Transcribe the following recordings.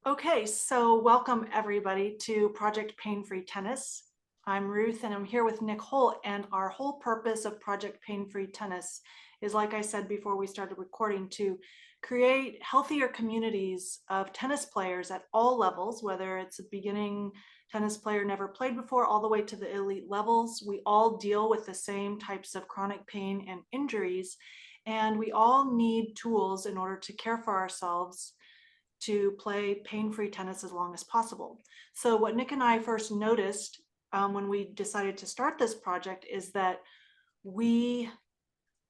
Okay, so welcome everybody to Project Pain-Free Tennis. I'm Ruth and I'm here with Nick Holt, and our whole purpose of Project Pain-Free Tennis is, like I said before we started recording, to create healthier communities of tennis players at all levels, whether it's a beginning tennis player never played before all the way to the elite levels. We all deal with the same types of chronic pain and injuries, and we all need tools in order to care for ourselves to play pain-free tennis as long as possible. So what Nick and I first noticed when we decided to start this project is that we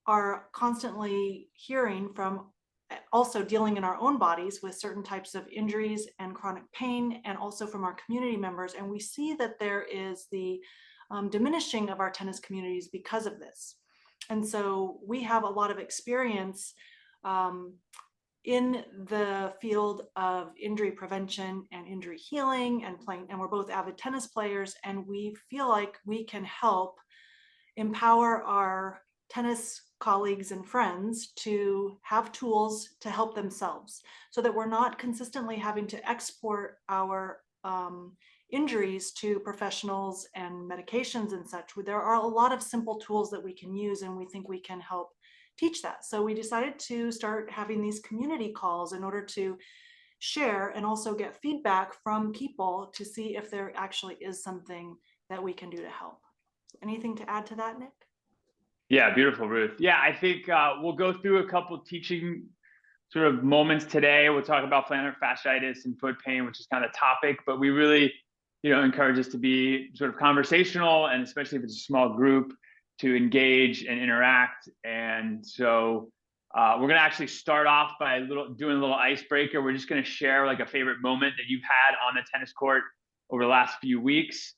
are constantly hearing from, also dealing in our own bodies with certain types of injuries and chronic pain, and also from our community members. And we see that there is the diminishing of our tennis communities because of this. And so we have a lot of experience in the field of injury prevention and injury healing and playing, and we're both avid tennis players, and we feel like we can help empower our tennis colleagues and friends to have tools to help themselves, so that we're not consistently having to export our injuries to professionals and medications and such. There are a lot of simple tools that we can use, and we think we can help teach that. So we decided to start having these community calls in order to share and also get feedback from people to see if there actually is something that we can do to help. Anything to add to that, Nick? Yeah, beautiful, Ruth. Yeah, I think we'll go through a couple teaching sort of moments today. We'll talk about plantar fasciitis and foot pain, which is kind of topic, but we really, encourage us to be sort of conversational, and especially if it's a small group, to engage and interact. And so we're going to actually start off by doing a little icebreaker. We're just going to share like a favorite moment that you've had on the tennis court over the last few weeks.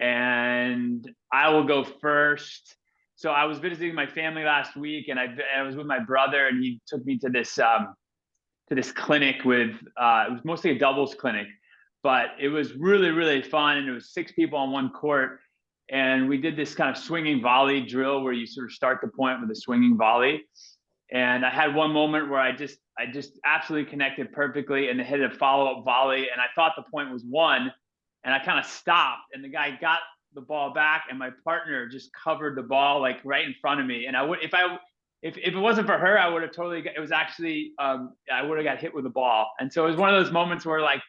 And I will go first. So I was visiting my family last week, and I was with my brother, and he took me to this clinic with it was mostly a doubles clinic, but it was really, really fun. And it was 6 people on one court. And we did this kind of swinging volley drill where you sort of start the point with a swinging volley. And I had one moment where I just absolutely connected perfectly and hit a follow-up volley. And I thought the point was won, and I kind of stopped, and the guy got the ball back, and my partner just covered the ball like right in front of me. And if it wasn't for her, I would have totally, it was actually, I would have got hit with the ball. And so it was one of those moments where like,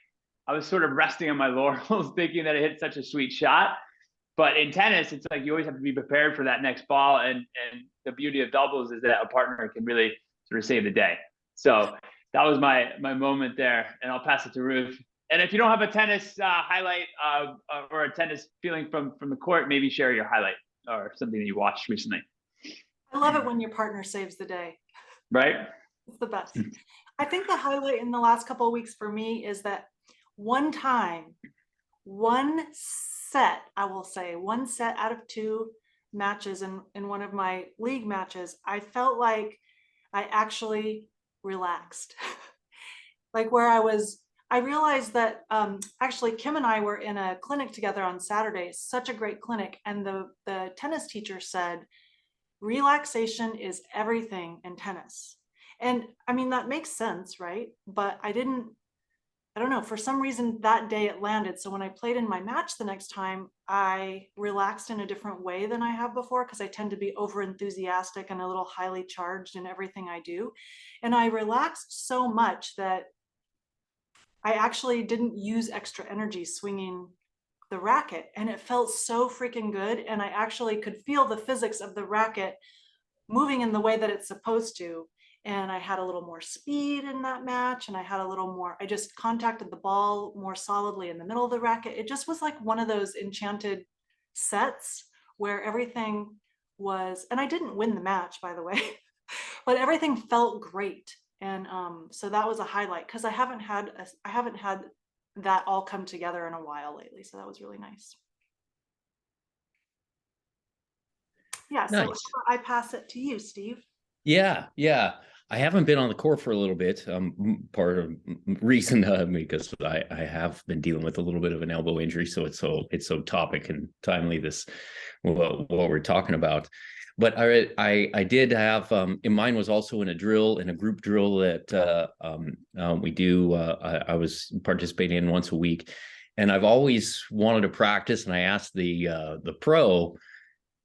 I was sort of resting on my laurels thinking that I hit such a sweet shot. But in tennis, it's like you always have to be prepared for that next ball. And the beauty of doubles is that a partner can really sort of save the day. So that was my moment there. And I'll pass it to Ruth. And if you don't have a tennis highlight or a tennis feeling from the court, maybe share your highlight or something that you watched recently. I love it when your partner saves the day. Right? It's the best. I think the highlight in the last couple of weeks for me is that one set out of 2 matches in one of my league matches, I felt like I actually relaxed. Like where I realized that actually Kim and I were in a clinic together on Saturday, such a great clinic. And the tennis teacher said, relaxation is everything in tennis. And I mean, that makes sense, right? But I don't know, for some reason that day it landed. So when I played in my match the next time, I relaxed in a different way than I have before, because I tend to be over enthusiastic and a little highly charged in everything I do. And I relaxed so much that I actually didn't use extra energy swinging the racket, and it felt so freaking good. And I actually could feel the physics of the racket moving in the way that it's supposed to. And I had a little more speed in that match, and I just contacted the ball more solidly in the middle of the racket. It just was like one of those enchanted sets where everything was, and I didn't win the match, by the way, but everything felt great. And so that was a highlight, because I haven't had that all come together in a while lately. So that was really nice. Yeah, nice. So I pass it to you, Steve. Yeah. I haven't been on the court for a little bit. Part of reason because I have been dealing with a little bit of an elbow injury, so it's so topic and timely what we're talking about. but I did have and mine was also in a group drill that we do. I was participating in once a week, and I've always wanted to practice. And I asked the pro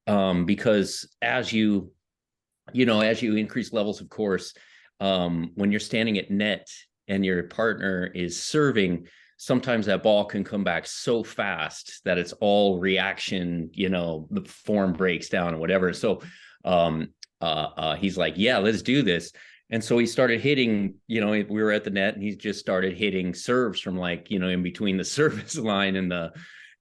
because as you increase levels, of course, when you're standing at net and your partner is serving, sometimes that ball can come back so fast that it's all reaction, the form breaks down or whatever. So he's like, yeah, let's do this. And so he started hitting, we were at the net and he just started hitting serves from in between the service line and the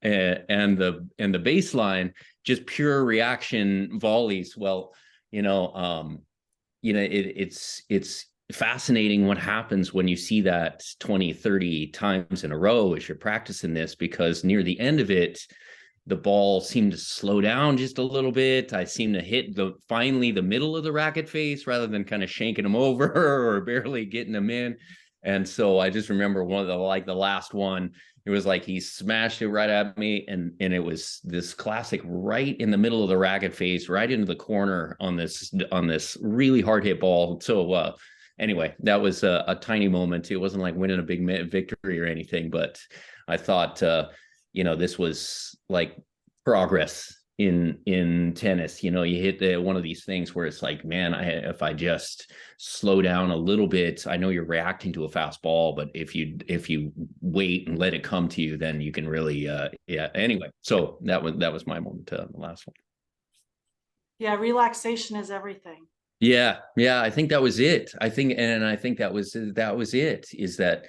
baseline, just pure reaction volleys. Well, it's fascinating what happens when you see that 20, 30 times in a row as you're practicing this, because near the end of it, the ball seemed to slow down just a little bit. I seemed to hit finally the middle of the racket face rather than kind of shanking them over or barely getting them in. And so I just remember one of the last one, it was like he smashed it right at me, and it was this classic right in the middle of the racket face, right into the corner on this really hard hit ball. So anyway, that was a tiny moment. It wasn't like winning a big victory or anything, but I thought this was like progress in tennis. You hit one of these things where it's like, man, if I just slow down a little bit, I know you're reacting to a fast ball, but if you wait and let it come to you, then you can really anyway. So that was my moment, the last one. Yeah, relaxation is everything. Yeah, I think that was it. I think that was it, is that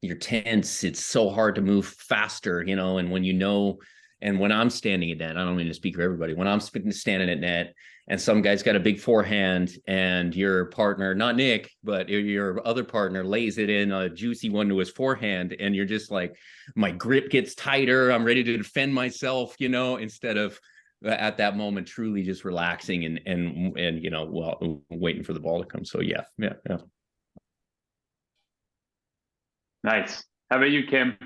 you're tense. It's so hard to move faster, and and when I'm standing at net, I don't mean to speak for everybody, when I'm standing at net and some guy's got a big forehand and your partner, not Nick, but your other partner lays it in a juicy one to his forehand, and you're just like, my grip gets tighter. I'm ready to defend myself, instead of at that moment truly just relaxing and waiting for the ball to come. So yeah. Nice. How about you, Kim?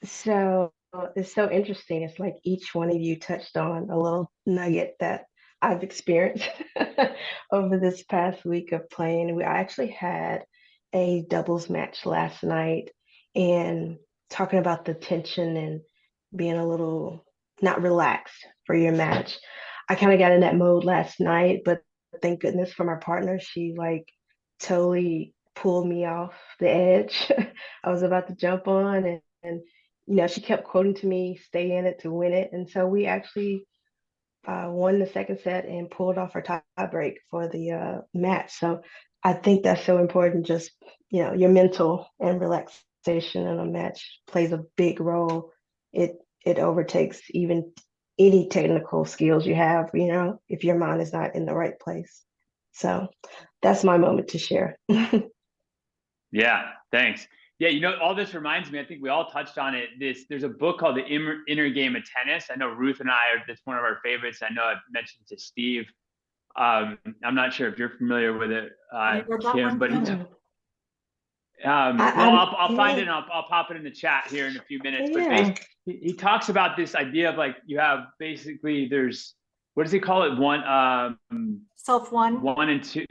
So it's so interesting. It's like each one of you touched on a little nugget that I've experienced over this past week of playing. I actually had a doubles match last night, and talking about the tension and being a little not relaxed for your match. I kind of got in that mode last night, but thank goodness for my partner. She like totally pulled me off the edge. I was about to jump on, and she kept quoting to me, stay in it to win it. And so we actually won the second set and pulled off our tie break for the match. So I think that's so important. Just, your mental and relaxation in a match plays a big role. It overtakes even any technical skills you have, if your mind is not in the right place. So that's my moment to share. Yeah, thanks. Yeah, all this reminds me, I think we all touched on it. There's a book called The Inner Game of Tennis. I know Ruth and that's one of our favorites. I know I've mentioned to Steve. I'm not sure if you're familiar with it, Kim, but I'll find it and I'll pop it in the chat here in a few minutes. Yeah. But he talks about this idea of like, you have basically, there's, what does he call it? Self one. One and two.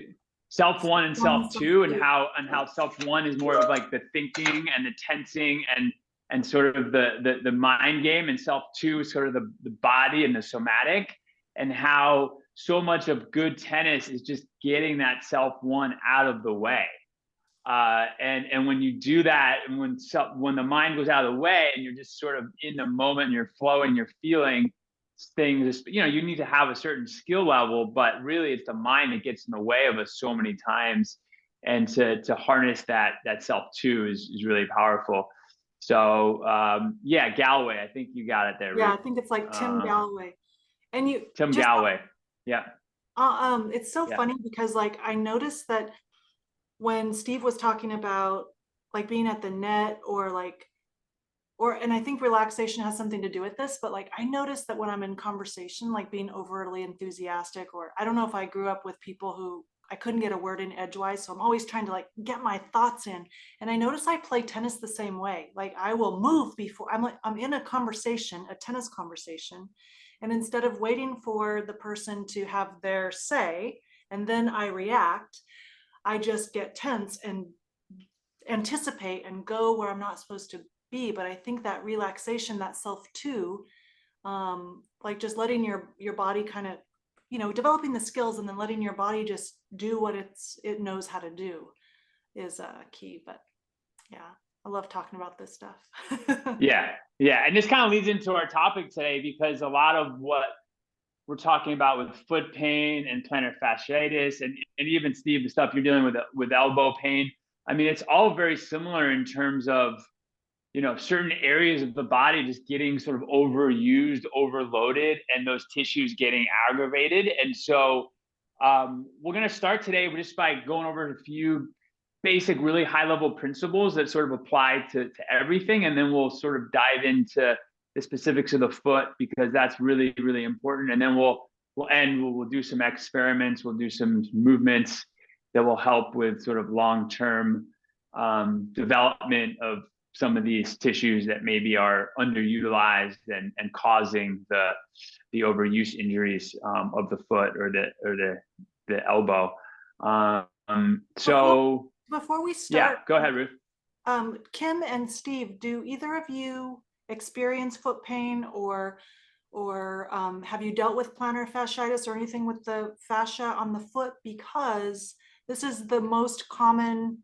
Self one and self two, and how self one is more of like the thinking and the tensing and sort of the mind game, and self two is sort of the body and the somatic, and how so much of good tennis is just getting that self one out of the way. And when you do that, and when the mind goes out of the way and you're just sort of in the moment and you're flowing, you're feeling things, you need to have a certain skill level, but really it's the mind that gets in the way of us so many times. And to harness that self too is really powerful. So yeah, Galloway, I think you got it there. Yeah, Ruth. I think it's like Tim Galloway. And Tim Galloway. Yeah. It's so funny because like I noticed that when Steve was talking about like being at the net and I think relaxation has something to do with this, but like I noticed that when I'm in conversation, like being overly enthusiastic, or I don't know if I grew up with people who I couldn't get a word in edgewise, so I'm always trying to like get my thoughts in. And I notice I play tennis the same way. Like I will move before I'm in a conversation, a tennis conversation, And instead of waiting for the person to have their say and then I react, I just get tense and anticipate and go where I'm not supposed to be. But I think that relaxation, that self too, like just letting your body kind of, developing the skills and then letting your body just do what it knows how to do is key. But yeah, I love talking about this stuff. Yeah. Yeah. And this kind of leads into our topic today, because a lot of what we're talking about with foot pain and plantar fasciitis, and even Steve, the stuff you're dealing with elbow pain, I mean, it's all very similar in terms of, certain areas of the body just getting sort of overused, overloaded, and those tissues getting aggravated. And so we're going to start today just by going over a few basic, really high level principles that sort of apply to everything. And then we'll sort of dive into the specifics of the foot, because that's really, really important. And then we'll do some experiments. We'll do some movements that will help with sort of long-term development of some of these tissues that maybe are underutilized and causing the overuse injuries of the foot or the elbow. So before we yeah, start, go ahead, Ruth. Kim and Steve, do either of you experience foot pain or have you dealt with plantar fasciitis or anything with the fascia on the foot? Because this is the most common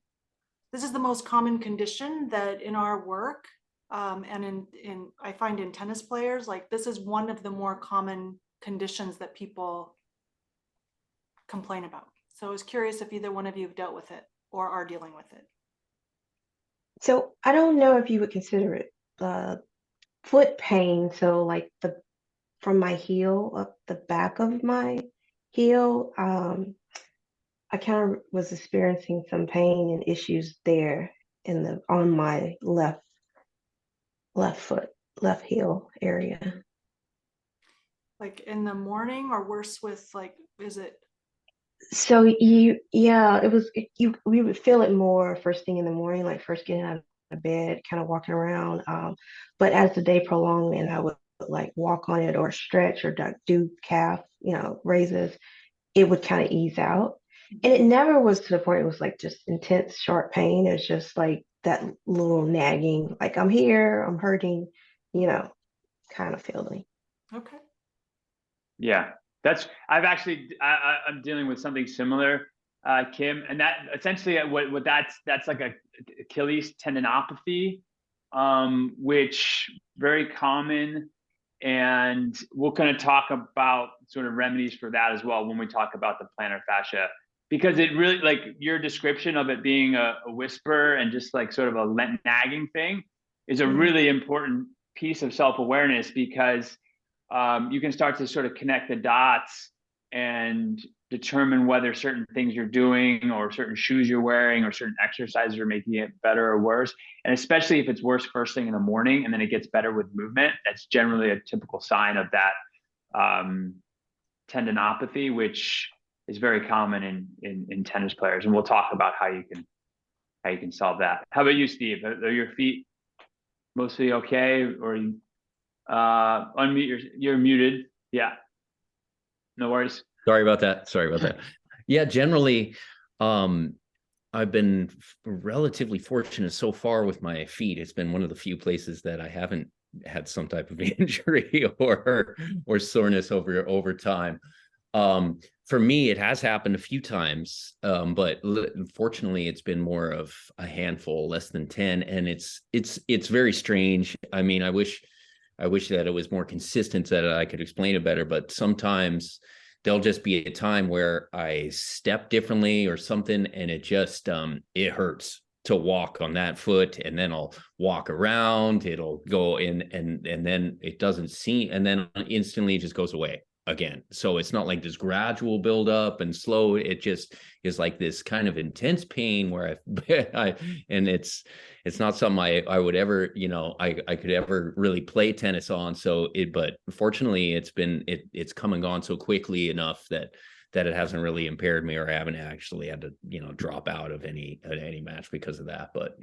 condition that in our work, and in I find in tennis players, like this is one of the more common conditions that people complain about. So I was curious if either one of you have dealt with it or are dealing with it. So I don't know if you would consider it foot pain. So like from my heel up the back of my heel, I kind of was experiencing some pain and issues there on my left foot, left heel area. Like in the morning, or worse with is it? So we would feel it more first thing in the morning, like first getting out of bed, kind of walking around. But as the day prolonged and I would like walk on it or stretch or do calf, raises, it would kind of ease out. And it never was to the point it was like just intense, sharp pain. It's just like that little nagging, like I'm here, I'm hurting, kind of feeling. Okay. Yeah, I'm dealing with something similar, Kim, and that essentially what that's like a Achilles tendinopathy, which very common, and we're going to talk about sort of remedies for that as well when we talk about the plantar fascia, because it really, like your description of it being a whisper and just like sort of a nagging thing is a really important piece of self-awareness, because you can start to sort of connect the dots and determine whether certain things you're doing or certain shoes you're wearing or certain exercises are making it better or worse. And especially if it's worse first thing in the morning and then it gets better with movement, that's generally a typical sign of that tendinopathy, which is very common in tennis players. And we'll talk about how you can solve that. How about you, Steve? Are your feet mostly okay, or you unmute you're muted? Yeah, no worries. Sorry about that. Yeah, generally, I've been relatively fortunate so far with my feet. It's been one of the few places that I haven't had some type of injury or soreness over time. For me, it has happened a few times, but fortunately, it's been more of a handful, less than 10, and it's very strange. I mean, I wish that it was more consistent, so that I could explain it better, but sometimes there'll just be a time where I step differently or something, and it just it hurts to walk on that foot, and then I'll walk around, it'll go in, and then it doesn't seem, and then instantly it just goes away again. So it's not like this gradual build up and slow. It just is like this kind of intense pain where and it's not something I would ever, I could ever really play tennis on. But fortunately it's come and gone so quickly enough that it hasn't really impaired me, or I haven't actually had to, drop out of any match because of that. But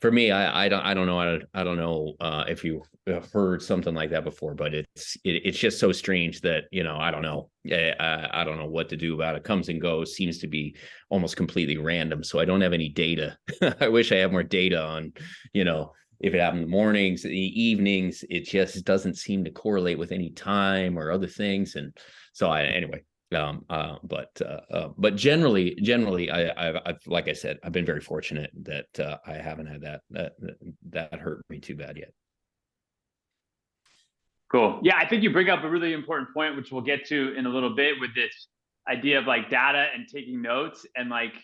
For me, I don't know. I don't know if you have heard something like that before, but it's just so strange that, I don't know. I don't know what to do about it. Comes and goes, seems to be almost completely random. So I don't have any data. I wish I had more data on, if it happened in the mornings, the evenings. It just doesn't seem to correlate with any time or other things. And so anyway. But generally, I've like I said, I've been very fortunate that I haven't had that hurt me too bad yet. Cool. Yeah, I think you bring up a really important point, which we'll get to in a little bit, with this idea of like data and taking notes, and like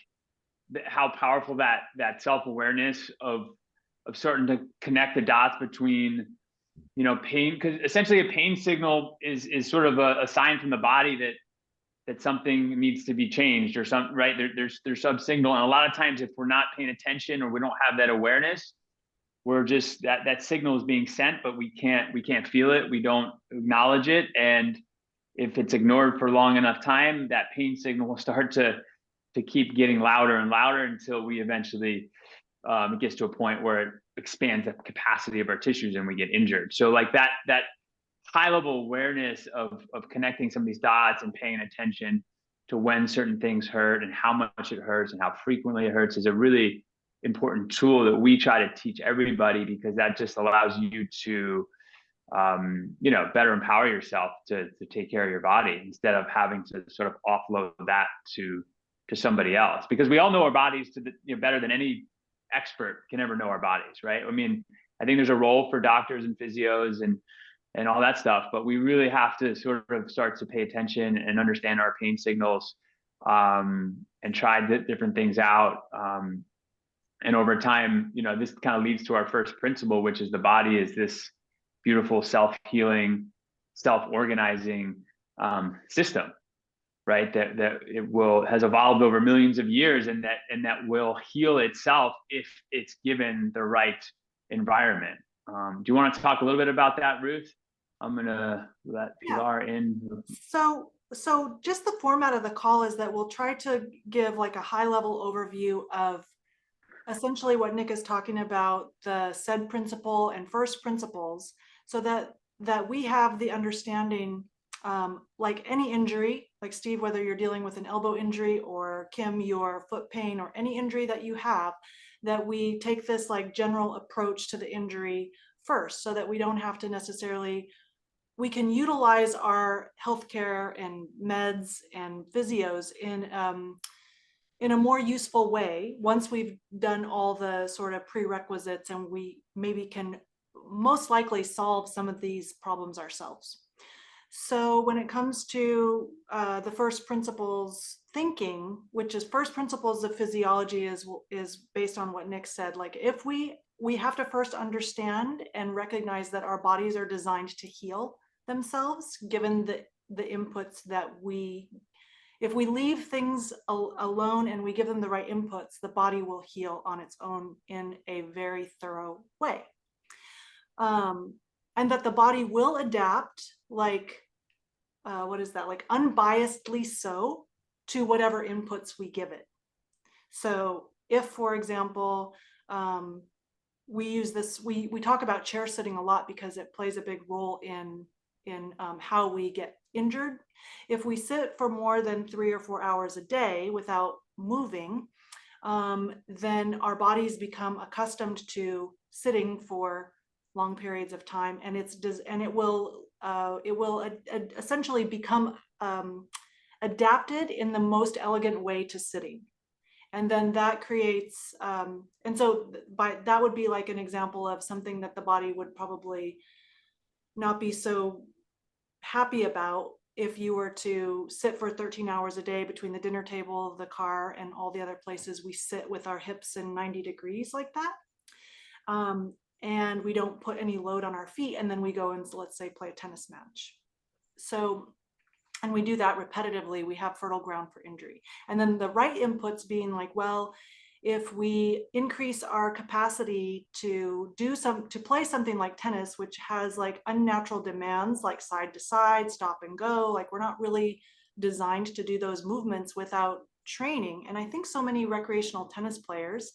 how powerful that self-awareness of starting to connect the dots between, pain, because essentially a pain signal is sort of a sign from the body that something needs to be changed, or some, right? There's some signal. And a lot of times, if we're not paying attention or we don't have that awareness, we're just, that signal is being sent, but we can't feel it. We don't acknowledge it. And if it's ignored for long enough time, that pain signal will start to keep getting louder and louder until we eventually, it gets to a point where it expands the capacity of our tissues and we get injured. So like that high level awareness of connecting some of these dots and paying attention to when certain things hurt and how much it hurts and how frequently it hurts is a really important tool that we try to teach everybody, because that just allows you to better empower yourself to take care of your body, instead of having to sort of offload that to somebody else, because we all know our bodies better than any expert can ever know our bodies, right? I mean, I think there's a role for doctors and physios and all that stuff, but we really have to sort of start to pay attention and understand our pain signals, and try different things out. And over time, this kind of leads to our first principle, which is the body is this beautiful self-healing, self-organizing system, right? That has evolved over millions of years, and that will heal itself if it's given the right environment. Do you want to talk a little bit about that, Ruth? I'm gonna let Pilar in. So just the format of the call is that we'll try to give like a high level overview of essentially what Nick is talking about, the SAID principle and first principles, so that we have the understanding, like any injury, like Steve, whether you're dealing with an elbow injury, or Kim, your foot pain, or any injury that you have, that we take this like general approach to the injury first, so that we don't have to necessarily, we can utilize our healthcare and meds and physios in a more useful way once we've done all the sort of prerequisites, and we maybe can most likely solve some of these problems ourselves. So when it comes to the first principles thinking, which is first principles of physiology, is based on what Nick said. Like, if we have to first understand and recognize that our bodies are designed to heal themselves, given the inputs that if we leave things alone and we give them the right inputs, the body will heal on its own in a very thorough way. And that the body will adapt, like, what is that? Like unbiasedly so, to whatever inputs we give it. So if, for example, we use this, we talk about chair sitting a lot because it plays a big role in how we get injured. If we sit for more than 3 or 4 hours a day without moving, then our bodies become accustomed to sitting for long periods of time, and it will essentially become adapted in the most elegant way to sitting. And then that creates, and so that would be like an example of something that the body would probably not be so happy about if you were to sit for 13 hours a day between the dinner table, the car, and all the other places we sit with our hips in 90 degrees like that. And we don't put any load on our feet, and then we go and, let's say, play a tennis match. So, and we do that repetitively, we have fertile ground for injury. And then the right inputs being like, well, if we increase our capacity to play something like tennis, which has like unnatural demands, like side to side, stop and go, like we're not really designed to do those movements without training. And I think so many recreational tennis players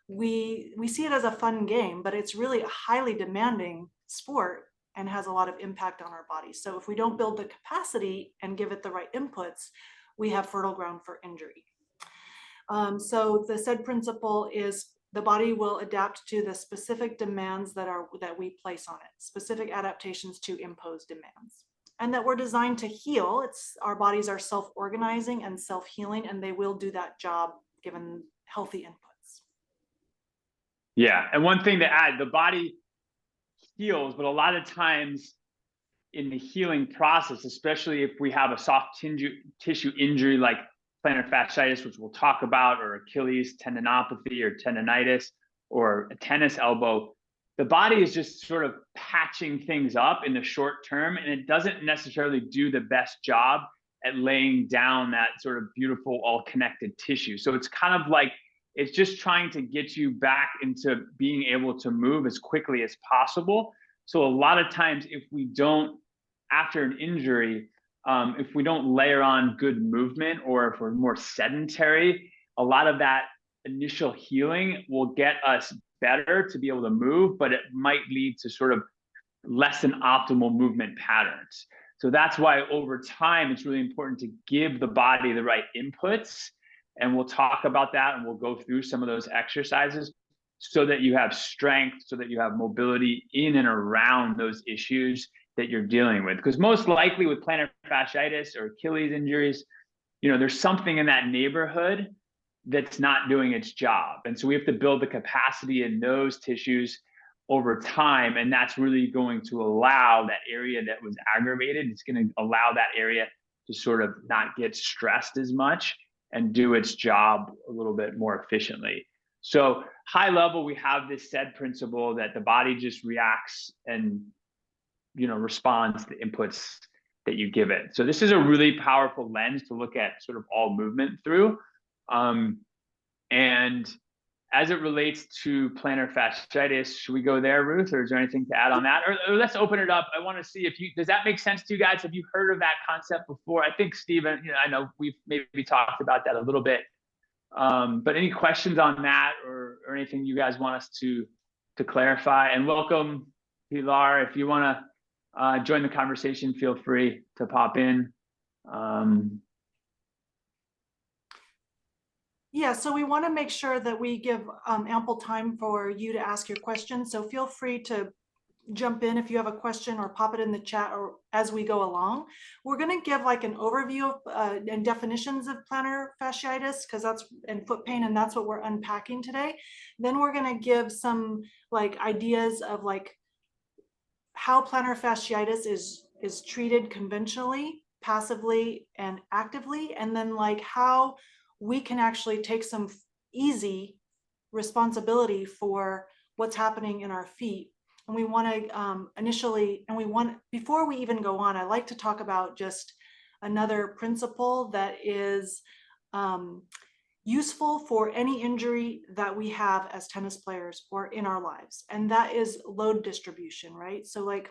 we see it as a fun game, but it's really a highly demanding sport and has a lot of impact on our bodies. So if we don't build the capacity and give it the right inputs, we have fertile ground for injury. So the SAID principle is the body will adapt to the specific demands that we place on it, specific adaptations to imposed demands, and that we're designed to heal. Our bodies are self-organizing and self-healing, and they will do that job given healthy inputs. Yeah, and one thing to add, the body heals, but a lot of times in the healing process, especially if we have a soft tissue injury like plantar fasciitis, which we'll talk about, or Achilles tendinopathy or tendonitis, or a tennis elbow, the body is just sort of patching things up in the short term, and it doesn't necessarily do the best job at laying down that sort of beautiful, all connected tissue. So it's kind of like, it's just trying to get you back into being able to move as quickly as possible. So a lot of times, if we don't, after an injury, if we don't layer on good movement, or if we're more sedentary, a lot of that initial healing will get us better to be able to move, but it might lead to sort of less than optimal movement patterns. So that's why over time, it's really important to give the body the right inputs. And we'll talk about that, and we'll go through some of those exercises so that you have strength, so that you have mobility in and around those issues that you're dealing with. Because most likely with plantar fasciitis or Achilles injuries, there's something in that neighborhood that's not doing its job. And so we have to build the capacity in those tissues over time. And that's really going to allow that area that was aggravated, it's going to allow that area to sort of not get stressed as much and do its job a little bit more efficiently. So high level, we have this SAID principle that the body just reacts and responds to inputs that you give it. So this is a really powerful lens to look at sort of all movement through. And as it relates to plantar fasciitis, should we go there, Ruth, or is there anything to add on that? Or let's open it up. I want to see does that make sense to you guys? Have you heard of that concept before? I think Stephen, I know we've maybe talked about that a little bit. But any questions on that, or anything you guys want us to clarify? And welcome, Pilar. If you want to join the conversation, feel free to pop in. Yeah, so we want to make sure that we give ample time for you to ask your questions. So feel free to jump in if you have a question, or pop it in the chat, or as we go along. We're going to give like an overview of, and definitions of plantar fasciitis, and foot pain, and that's what we're unpacking today. Then we're going to give some like ideas of like how plantar fasciitis is treated conventionally, passively, and actively, and then like how we can actually take some easy responsibility for what's happening in our feet. And we want to before we even go on, I like to talk about just another principle that is useful for any injury that we have as tennis players or in our lives. And that is load distribution, right? So like,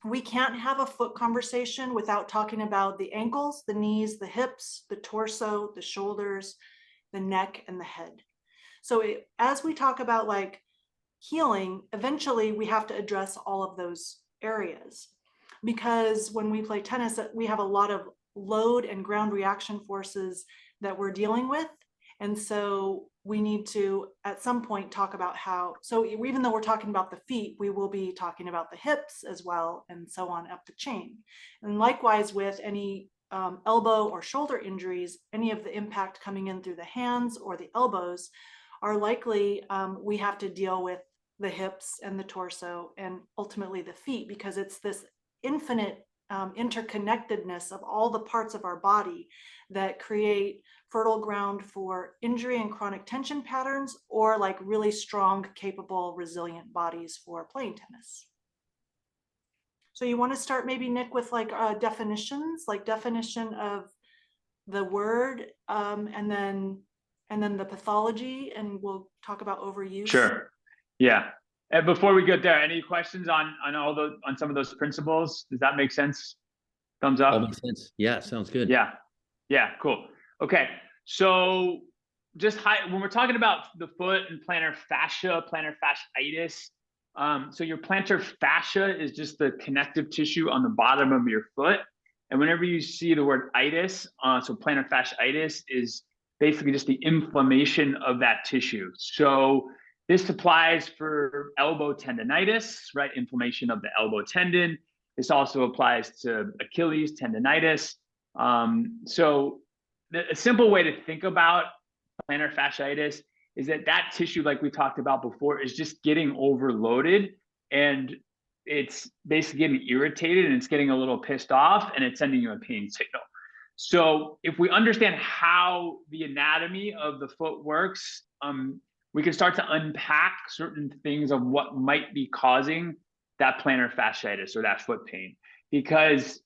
we can't have a foot conversation without talking about the ankles, the knees, the hips, the torso, the shoulders, the neck, and the head. So as we talk about like healing, eventually we have to address all of those areas, because when we play tennis, we have a lot of load and ground reaction forces that we're dealing with. And so we need to, at some point, talk about so even though we're talking about the feet, we will be talking about the hips as well, and so on up the chain. And likewise with any elbow or shoulder injuries, any of the impact coming in through the hands or the elbows are likely, we have to deal with the hips and the torso and ultimately the feet, because it's this infinite interconnectedness of all the parts of our body that create fertile ground for injury and chronic tension patterns, or like really strong, capable, resilient bodies for playing tennis. So you want to start maybe, Nick, with like definitions, like definition of the word, and then the pathology, and we'll talk about overuse. Sure. Yeah. And before we get there, any questions on some of those principles? Does that make sense? Thumbs up. All makes sense. Yeah, sounds good. Yeah. Cool. Okay. So when we're talking about the foot and plantar fascia, plantar fasciitis, so your plantar fascia is just the connective tissue on the bottom of your foot. And whenever you see the word itis, so plantar fasciitis is basically just the inflammation of that tissue. So this applies for elbow tendonitis, right? Inflammation of the elbow tendon. This also applies to Achilles tendonitis. So a simple way to think about plantar fasciitis is that tissue, like we talked about before, is just getting overloaded, and it's basically getting irritated, and it's getting a little pissed off, and it's sending you a pain signal. So if we understand how the anatomy of the foot works, we can start to unpack certain things of what might be causing that plantar fasciitis or that foot pain, because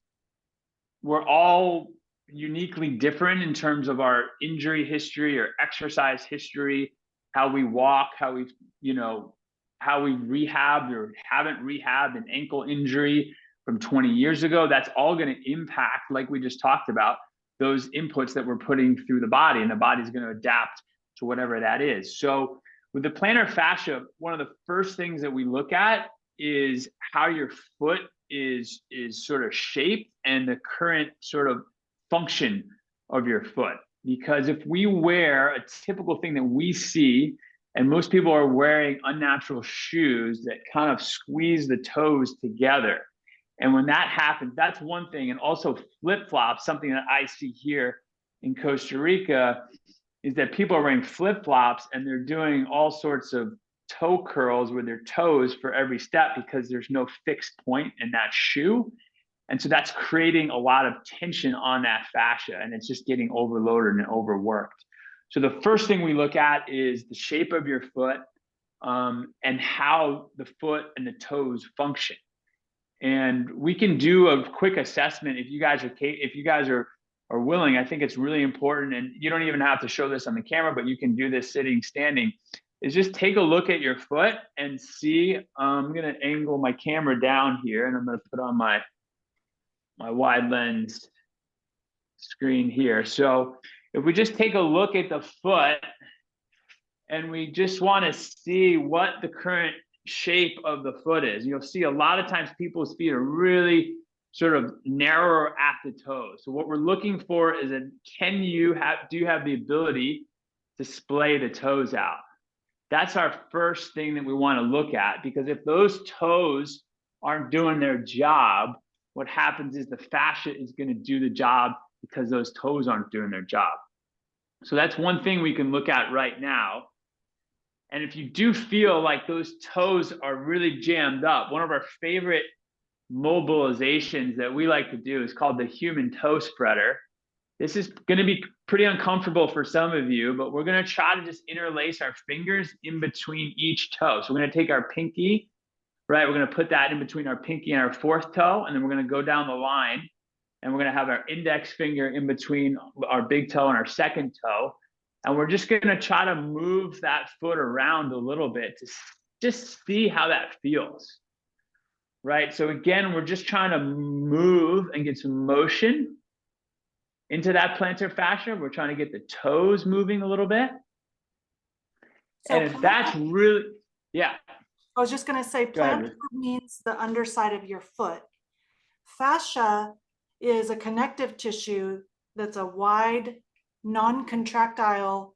we're all uniquely different in terms of our injury history or exercise history, how we walk, how we rehabbed or haven't rehabbed an ankle injury from 20 years ago. That's all going to impact, like we just talked about, those inputs that we're putting through the body, and the body's going to adapt to whatever that is. So with the plantar fascia, one of the first things that we look at is how your foot is sort of shaped and the current sort of function of your foot. Because if we wear a typical thing that we see, and most people are wearing unnatural shoes that kind of squeeze the toes together. And when that happens, that's one thing. And also flip-flops, something that I see here in Costa Rica, is that people are wearing flip-flops and they're doing all sorts of toe curls with their toes for every step because there's no fixed point in that shoe. And so that's creating a lot of tension on that fascia, and it's just getting overloaded and overworked. So the first thing we look at is the shape of your foot, and how the foot and the toes function. And we can do a quick assessment if you guys are willing. I think it's really important, and you don't even have to show this on the camera, but you can do this sitting, standing, is just take a look at your foot and see. I'm going to angle my camera down here, and I'm going to put on my wide lens screen here. So if we just take a look at the foot and we just want to see what the current shape of the foot is, you'll see a lot of times people's feet are really sort of narrower at the toes. So what we're looking for is do you have the ability to splay the toes out? That's our first thing that we want to look at, because if those toes aren't doing their job, what happens is the fascia is going to do the job because those toes aren't doing their job. So that's one thing we can look at right now. And if you do feel like those toes are really jammed up, one of our favorite mobilizations that we like to do is called the human toe spreader. This is going to be pretty uncomfortable for some of you, but we're going to try to just interlace our fingers in between each toe. So we're going to take our pinky, right? We're going to put that in between our pinky and our fourth toe, and then we're going to go down the line, and we're going to have our index finger in between our big toe and our second toe. And we're just going to try to move that foot around a little bit to just see how that feels, right? So again, we're just trying to move and get some motion into that plantar fascia. We're trying to get the toes moving a little bit. So and if that's really, yeah. I was just going to say, plantar means the underside of your foot. Fascia is a connective tissue that's a wide, non-contractile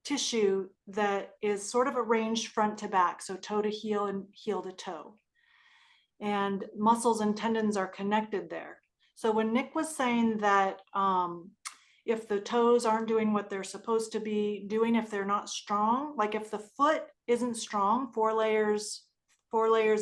tissue that is sort of arranged front to back, so toe to heel and heel to toe. And muscles and tendons are connected there. So when Nick was saying that if the toes aren't doing what they're supposed to be doing, if they're not strong, like if the foot isn't strong, four layers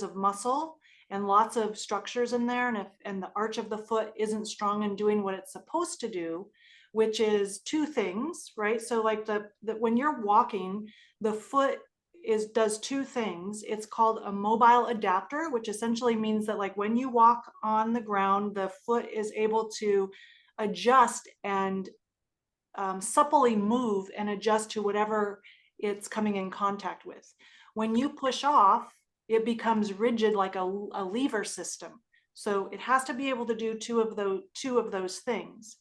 of muscle and lots of structures in there, and the arch of the foot isn't strong and doing what it's supposed to do, which is two things, right? So like when you're walking, the foot does two things. It's called a mobile adapter, which essentially means that like when you walk on the ground, the foot is able to adjust and supplely move and adjust to whatever it's coming in contact with. When you push off, it becomes rigid like a lever system. So it has to be able to do two of those things.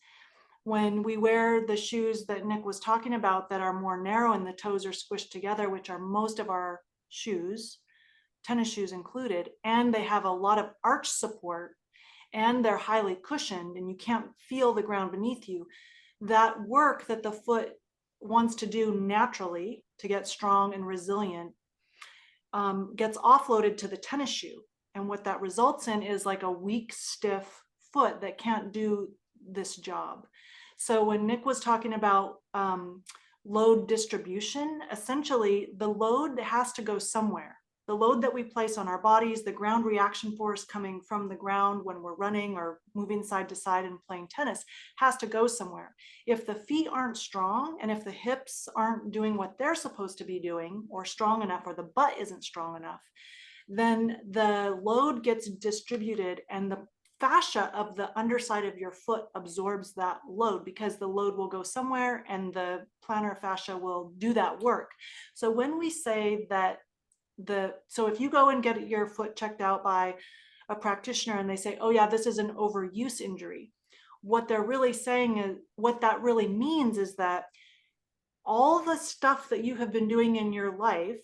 when we wear the shoes that Nick was talking about that are more narrow and the toes are squished together, which are most of our shoes, tennis shoes included, and they have a lot of arch support and they're highly cushioned and you can't feel the ground beneath you, that work that the foot wants to do naturally to get strong and resilient gets offloaded to the tennis shoe. And what that results in is like a weak, stiff foot that can't do this job. So when Nick was talking about load distribution, essentially the load has to go somewhere. The load that we place on our bodies, the ground reaction force coming from the ground when we're running or moving side to side and playing tennis, has to go somewhere. If the feet aren't strong and if the hips aren't doing what they're supposed to be doing or strong enough, or the butt isn't strong enough, then the load gets distributed and the fascia of the underside of your foot absorbs that load, because the load will go somewhere and the plantar fascia will do that work. So when we say that so if you go and get your foot checked out by a practitioner and they say, oh yeah, this is an overuse injury, what they're really saying is, what that really means is that all the stuff that you have been doing in your life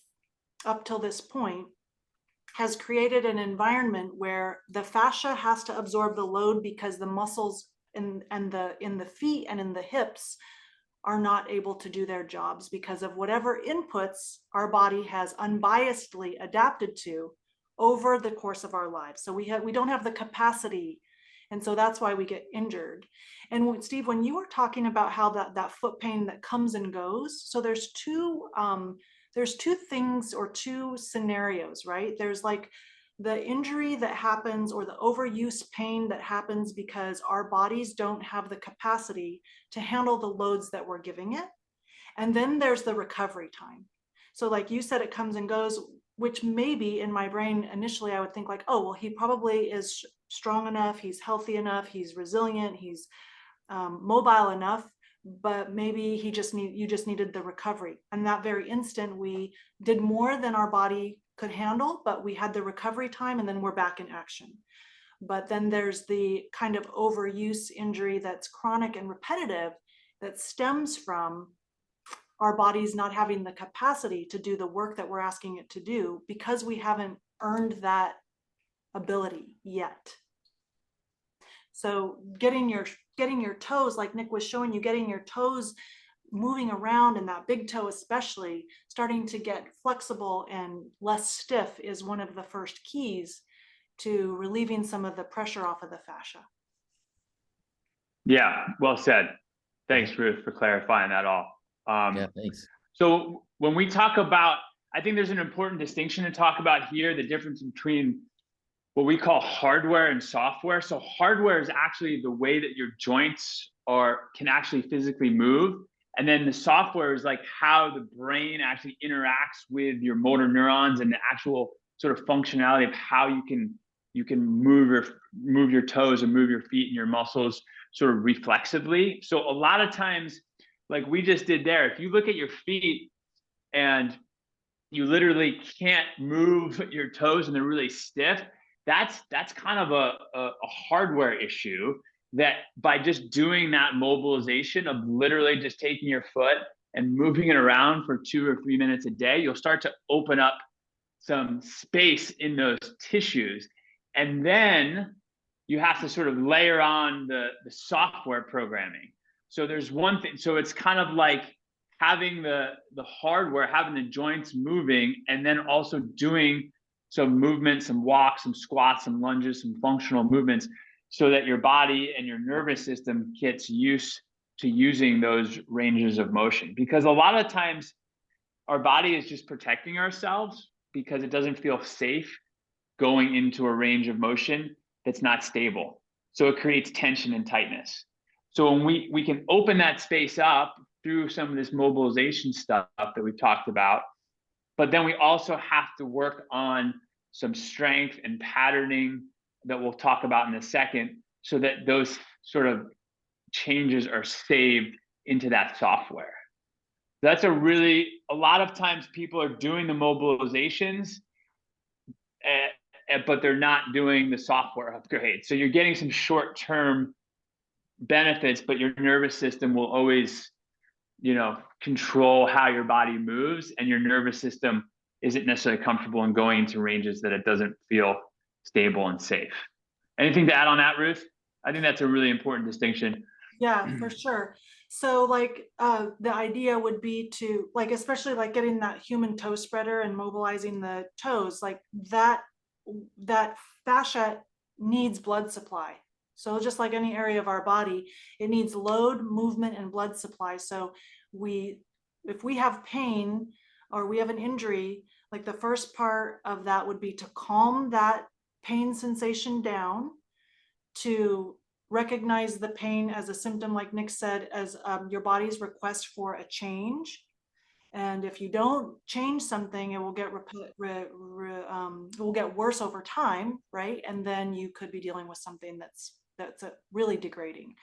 up till this point has created an environment where the fascia has to absorb the load because the muscles in the feet and in the hips are not able to do their jobs because of whatever inputs our body has unbiasedly adapted to over the course of our lives. So we don't have the capacity, and so that's why we get injured. And Steve, when you were talking about how that foot pain that comes and goes, so there's two things or two scenarios, right? There's like the injury that happens or the overuse pain that happens because our bodies don't have the capacity to handle the loads that we're giving it. And then there's the recovery time. So like you said, it comes and goes, which maybe in my brain initially I would think like, oh, well, he probably is strong enough, he's healthy enough, he's resilient, he's mobile enough, but maybe you just needed the recovery. And that very instant, we did more than our body could handle, but we had the recovery time and then we're back in action. But then there's the kind of overuse injury that's chronic and repetitive that stems from our bodies not having the capacity to do the work that we're asking it to do because we haven't earned that ability yet. So getting your toes, like Nick was showing you, getting your toes moving around, and that big toe especially starting to get flexible and less stiff is one of the first keys to relieving some of the pressure off of the fascia. Yeah, well said. Thanks, Ruth, for clarifying that all. Yeah, thanks. So when we talk about, I think there's an important distinction to talk about here, the difference between what we call hardware and software. So hardware is actually the way that your joints can actually physically move. And then the software is like how the brain actually interacts with your motor neurons and the actual sort of functionality of how you can move your toes and move your feet and your muscles sort of reflexively. So a lot of times, like we just did there, if you look at your feet and you literally can't move your toes and they're really stiff, that's kind of a hardware issue, that by just doing that mobilization of literally just taking your foot and moving it around for 2 or 3 minutes a day, you'll start to open up some space in those tissues. And then you have to sort of layer on the software programming. So there's one thing, so it's kind of like having the hardware, having the joints moving, and then also doing some movement, some walks, some squats, some lunges, some functional movements, so that your body and your nervous system gets used to using those ranges of motion. Because a lot of times our body is just protecting ourselves because it doesn't feel safe going into a range of motion that's not stable. So it creates tension and tightness. So when we can open that space up through some of this mobilization stuff that we've talked about, but then we also have to work on some strength and patterning that we'll talk about in a second, so that those sort of changes are saved into that software. That's a lot of times people are doing the mobilizations, but they're not doing the software upgrade. So you're getting some short-term benefits, but your nervous system will always, control how your body moves, and your nervous system isn't necessarily comfortable in going into ranges that it doesn't feel stable and safe. Anything to add on that, Ruth? I think that's a really important distinction. Yeah, for sure. So like the idea would be to like, especially like getting that human toe spreader and mobilizing the toes, like that fascia needs blood supply. So just like any area of our body, it needs load, movement, and blood supply. So if we have pain or we have an injury, like the first part of that would be to calm that pain sensation down, to recognize the pain as a symptom, like Nick said, as your body's request for a change. And if you don't change something, it will get it will get worse over time, right? And then you could be dealing with something that's really degrading.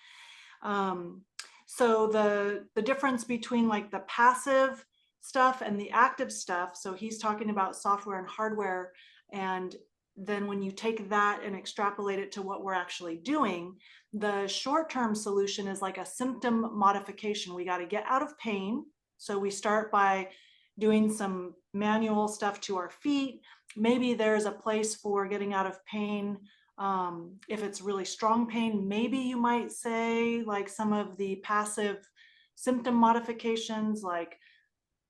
So the difference between like the passive stuff and the active stuff. So he's talking about software and hardware, and then when you take that and extrapolate it to what we're actually doing, the short-term solution is like a symptom modification. We got to get out of pain. So we start by doing some manual stuff to our feet. Maybe there's a place for getting out of pain. If it's really strong pain, maybe you might say like some of the passive symptom modifications, like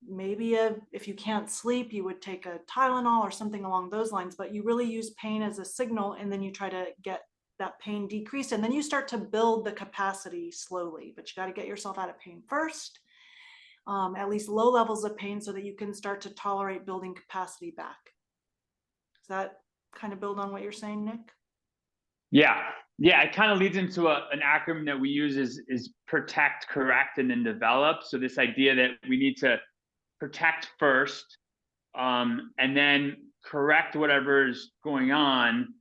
maybe if you can't sleep, you would take a Tylenol or something along those lines, but you really use pain as a signal, and then you try to get that pain decreased, and then you start to build the capacity slowly, but you got to get yourself out of pain first, at least low levels of pain, so that you can start to tolerate building capacity back. Does that kind of build on what you're saying, Nick? Yeah. It kind of leads into an acronym that we use is protect, correct, and then develop. So this idea that we need to protect first, and then correct whatever is going on,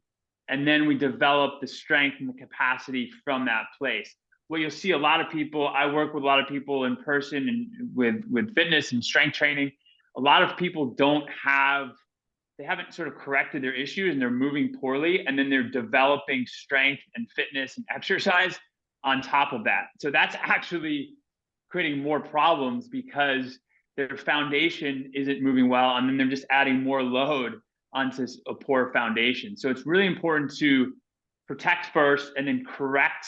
and then we develop the strength and the capacity from that place. What you'll see a lot of people, I work with a lot of people in person and with fitness and strength training. A lot of people they haven't sort of corrected their issues, and they're moving poorly, and then they're developing strength and fitness and exercise on top of that. So that's actually creating more problems because their foundation isn't moving well, and then they're just adding more load onto a poor foundation. So it's really important to protect first and then correct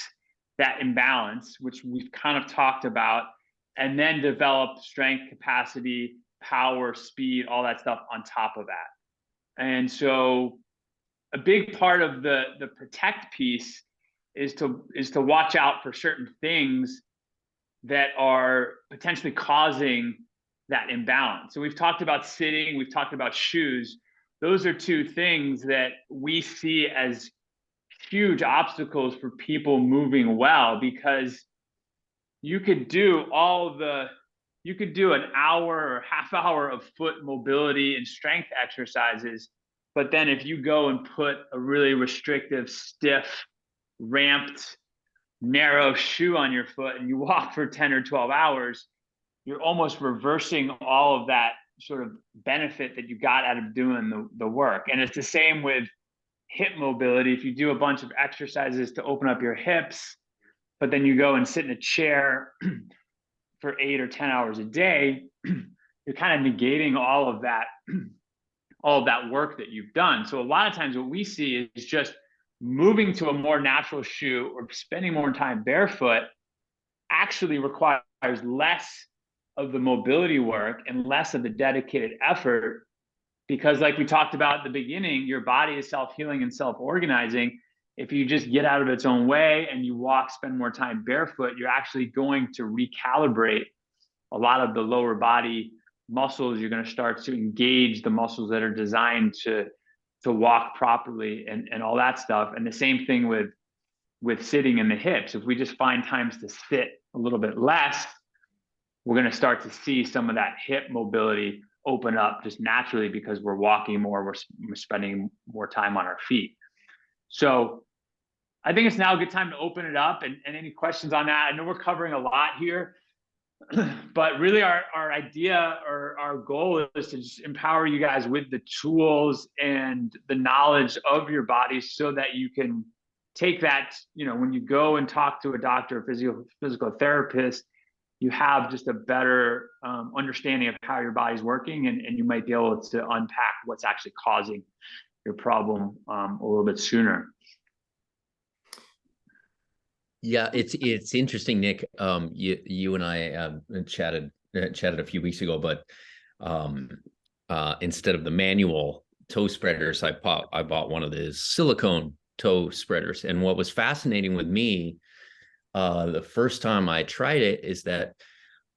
that imbalance, which we've kind of talked about, and then develop strength, capacity, power, speed, all that stuff on top of that. And so a big part of the protect piece is to watch out for certain things that are potentially causing that imbalance. So we've talked about sitting, we've talked about shoes. Those are two things that we see as huge obstacles for people moving well, because you could do an hour or half hour of foot mobility and strength exercises, but then if you go and put a really restrictive, stiff, ramped, narrow shoe on your foot and you walk for 10 or 12 hours, you're almost reversing all of that sort of benefit that you got out of doing the work. And it's the same with hip mobility. If you do a bunch of exercises to open up your hips, but then you go and sit in a chair for 8 or 10 hours a day, you're kind of negating all of that work that you've done. So a lot of times what we see is just moving to a more natural shoe or spending more time barefoot actually requires less of the mobility work and less of the dedicated effort, because like we talked about at the beginning, your body is self-healing and self-organizing. If you just get out of its own way and you spend more time barefoot, you're actually going to recalibrate a lot of the lower body muscles. You're going to start to engage the muscles that are designed to walk properly and all that stuff. And the same thing with sitting in the hips. If we just find times to sit a little bit less, we're going to start to see some of that hip mobility open up just naturally, because we're walking more, we're spending more time on our feet. So I think it's now a good time to open it up, and any questions on that. I know we're covering a lot here, but really our idea or our goal is to just empower you guys with the tools and the knowledge of your body so that you can take that, when you go and talk to a doctor, physical therapist, you have just a better understanding of how your body's working, and you might be able to unpack what's actually causing your problem a little bit sooner. Yeah, it's interesting, Nick. You and I chatted a few weeks ago, but instead of the manual toe spreaders, I bought one of the silicone toe spreaders. And what was fascinating with me, the first time I tried it, is that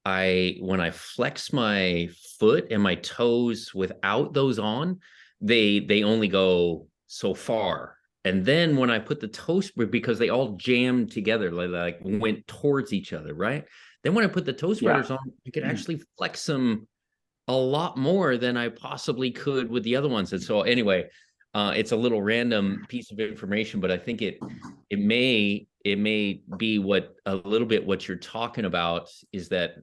when I flex my foot and my toes without those on, they only go so far. And then when I put the toe spread, because they all jammed together, like went towards each other, right? Then when I put the toe spreaders on, I could actually flex them a lot more than I possibly could with the other ones. And so anyway, it's a little random piece of information, but I think it may be a little bit what you're talking about, is that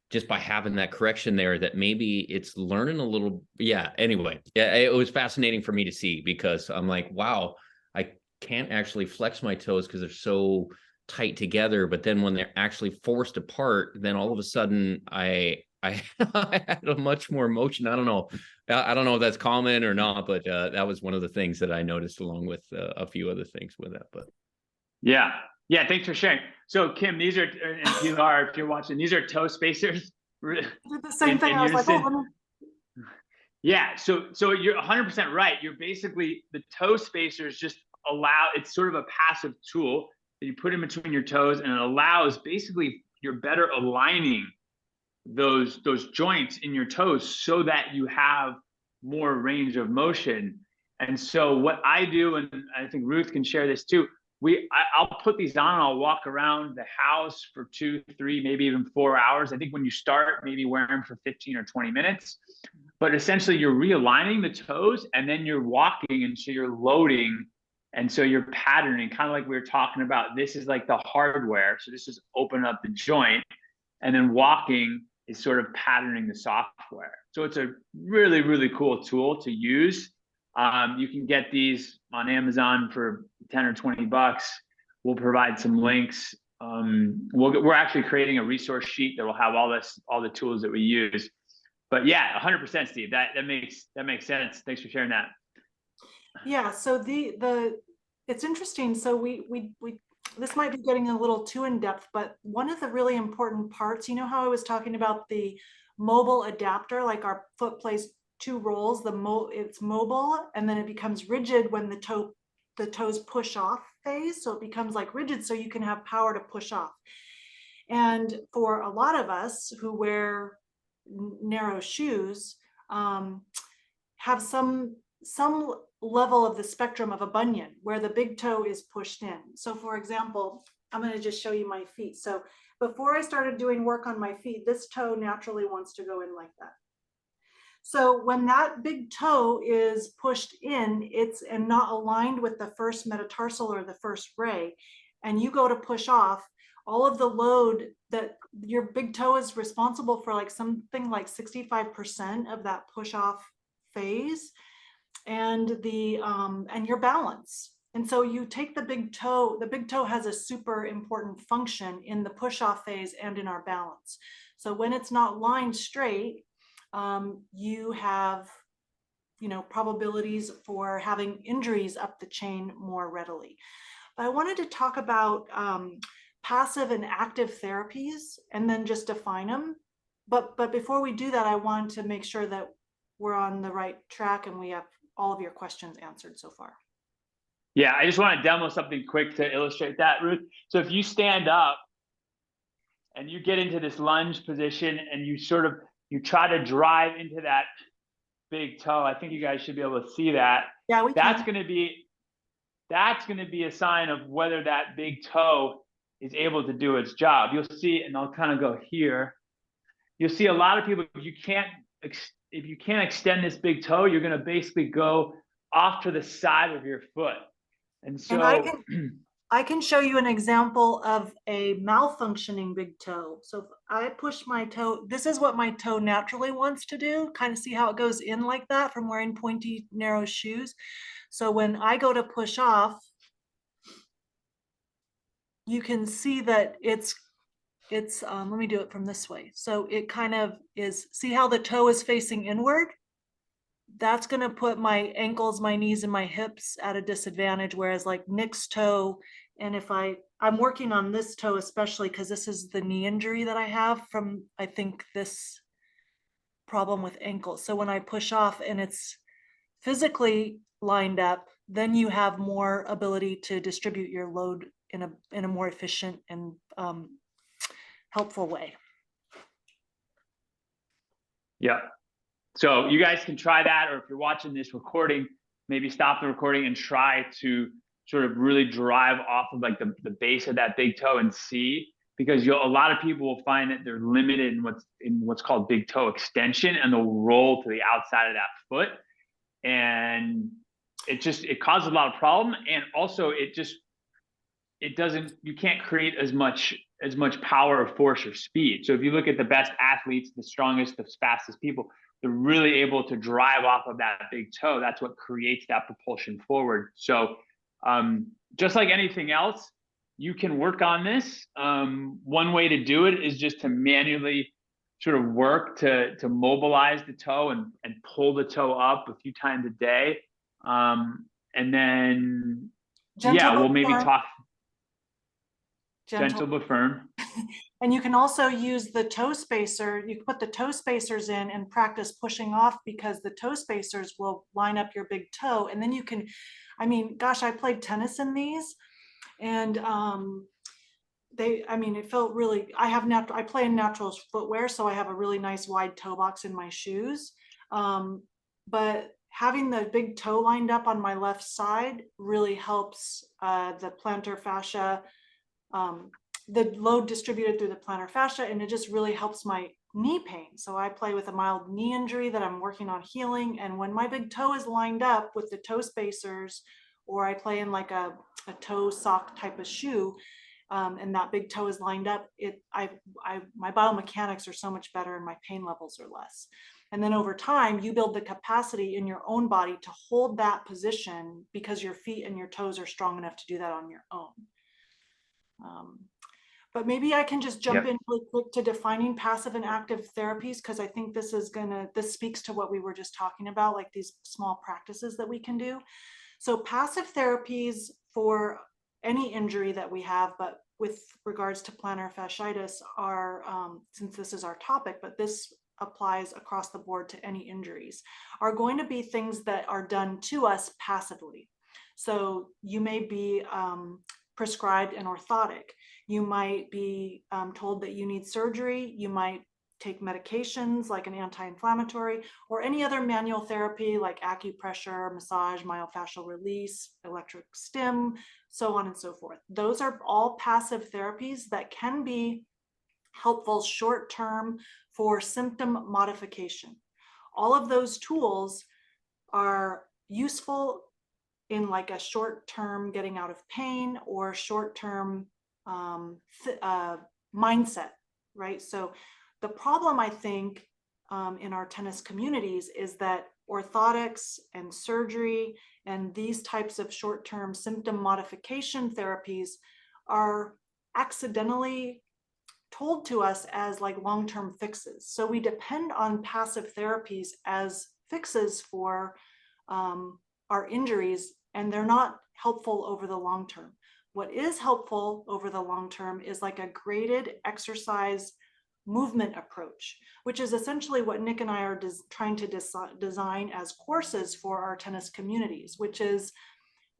just by having that correction there, that maybe it's learning a little. Yeah. Anyway, yeah, it was fascinating for me to see, because I'm like, wow, I can't actually flex my toes because they're so tight together. But then when they're actually forced apart, then all of a sudden I had a much more motion. I don't know if that's common or not, but that was one of the things that I noticed, along with a few other things with that. But yeah, thanks for sharing. So Kim, these are, and if you're watching, these are toe spacers. I did the same thing. I was like, oh, yeah, so you're 100% right. You're basically, the toe spacers just it's sort of a passive tool that you put in between your toes, and it allows, basically, you're better aligning those joints in your toes so that you have more range of motion. And so what I do, and I think Ruth can share this too, I'll put these on and I'll walk around the house for 2, 3, maybe even 4 hours. I think when you start, maybe wear them for 15 or 20 minutes. But essentially you're realigning the toes, and then you're walking, and so you're loading, and so you're patterning, kind of like we were talking about. This is like the hardware. So this is open up the joint, and then walking is sort of patterning the software. So it's a really, really cool tool to use. You can get these on Amazon for 10 or 20 bucks. We'll provide some links. We're actually creating a resource sheet that will have all the tools that we use. But yeah, 100%, Steve. That makes sense. Thanks for sharing that. yeah. So it's interesting. So we this might be getting a little too in depth, but one of the really important parts, how I was talking about the mobile adapter, like our foot plays 2 roles. It's mobile, and then it becomes rigid when the toes push off phase. So it becomes like rigid, so you can have power to push off. And for a lot of us who wear narrow shoes, have some level of the spectrum of a bunion where the big toe is pushed in. So for example, I'm going to just show you my feet. So before I started doing work on my feet, this toe naturally wants to go in like that. So when that big toe is pushed in, and not aligned with the first metatarsal or the first ray, and you go to push off, all of the load that your big toe is responsible for, like something like 65% of that push off phase, and your balance. And so you take the big toe has a super important function in the push off phase and in our balance. So when it's not lined straight, you have, probabilities for having injuries up the chain more readily. But I wanted to talk about passive and active therapies, and then just define them. But before we do that, I want to make sure that we're on the right track and we have all of your questions answered so far. Yeah, I just want to demo something quick to illustrate that, Ruth. So if you stand up and you get into this lunge position, and you try to drive into that big toe, I think you guys should be able to see that. Yeah, we that's can. going to be a sign of whether that big toe is able to do its job. You'll see, and I'll kind of go here. You'll see a lot of people, if you can't extend this big toe, you're going to basically go off to the side of your foot. And so I can show you an example of a malfunctioning big toe. So if I push my toe, this is what my toe naturally wants to do. Kind of see how it goes in like that from wearing pointy, narrow shoes. So when I go to push off, you can see that it's let me do it from this way. So it kind of is, see how the toe is facing inward? That's going to put my ankles, my knees, and my hips at a disadvantage. Whereas like Nick's toe, and if I'm working on this toe especially because this is the knee injury that I have from, I think, this problem with ankles. So when I push off and it's physically lined up, then you have more ability to distribute your load in a more efficient and helpful way. Yeah. So you guys can try that, or if you're watching this recording, maybe stop the recording and try to sort of really drive off of like the base of that big toe and see, because a lot of people will find that they're limited in what's called big toe extension, and they'll roll to the outside of that foot, and it causes a lot of problem, and also you can't create as much power or force or speed. So if you look at the best athletes, the strongest, the fastest people, they're really able to drive off of that big toe. That's what creates that propulsion forward. So just like anything else, you can work on this. One way to do it is just to manually sort of work to mobilize the toe and pull the toe up a few times a day. And then, Gentle we'll but maybe firm. talk. Gentle but firm. And you can also use the toe spacer. You can put the toe spacers in and practice pushing off, because the toe spacers will line up your big toe. And then you can, I mean, gosh, I played tennis in these, and it felt really, I play in natural footwear, so I have a really nice wide toe box in my shoes. But having the big toe lined up on my left side really helps the plantar fascia, the load distributed through the plantar fascia, and it just really helps my knee pain. So I play with a mild knee injury that I'm working on healing. And when my big toe is lined up with the toe spacers, or I play in like a toe sock type of shoe, and that big toe is lined up, my biomechanics are so much better and my pain levels are less. And then over time, you build the capacity in your own body to hold that position because your feet and your toes are strong enough to do that on your own. But maybe I can just jump in really quick to defining passive and active therapies, because I think this speaks to what we were just talking about, like these small practices that we can do. So passive therapies for any injury that we have, but with regards to plantar fasciitis, are, since this is our topic, but this applies across the board to any injuries, are going to be things that are done to us passively. So you may be prescribed an orthotic. You might be told that you need surgery. You might take medications like an anti-inflammatory, or any other manual therapy like acupressure, massage, myofascial release, electric stim, so on and so forth. Those are all passive therapies that can be helpful short-term for symptom modification. All of those tools are useful in like a short-term getting out of pain or short-term mindset, right? So the problem, I think, in our tennis communities is that orthotics and surgery and these types of short-term symptom modification therapies are accidentally told to us as like long-term fixes. So we depend on passive therapies as fixes for our injuries, and they're not helpful over the long term. What is helpful over the long term is like a graded exercise movement approach, which is essentially what Nick and I are trying to design as courses for our tennis communities, which is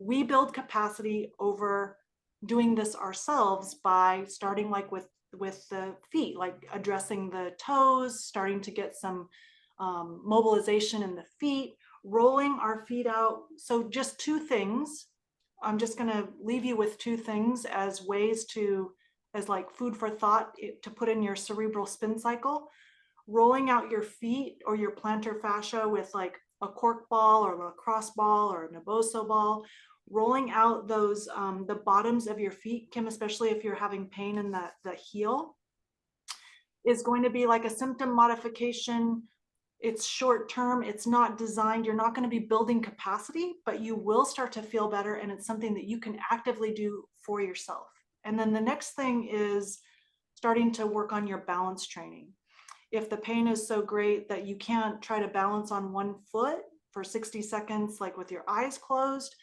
we build capacity over doing this ourselves by starting like with the feet, like addressing the toes, starting to get some mobilization in the feet, rolling our feet out. So just two things. I'm just going to leave you with two things as ways as like food for thought to put in your cerebral spin cycle. Rolling out your feet or your plantar fascia with like a cork ball or a lacrosse ball or a Naboso ball, rolling out those, the bottoms of your feet, Kim, especially if you're having pain in the heel, is going to be like a symptom modification. It's short term, it's not designed, you're not going to be building capacity, but you will start to feel better, and it's something that you can actively do for yourself. And then the next thing is starting to work on your balance training. If the pain is so great that you can't try to balance on one foot for 60 seconds, like with your eyes closed,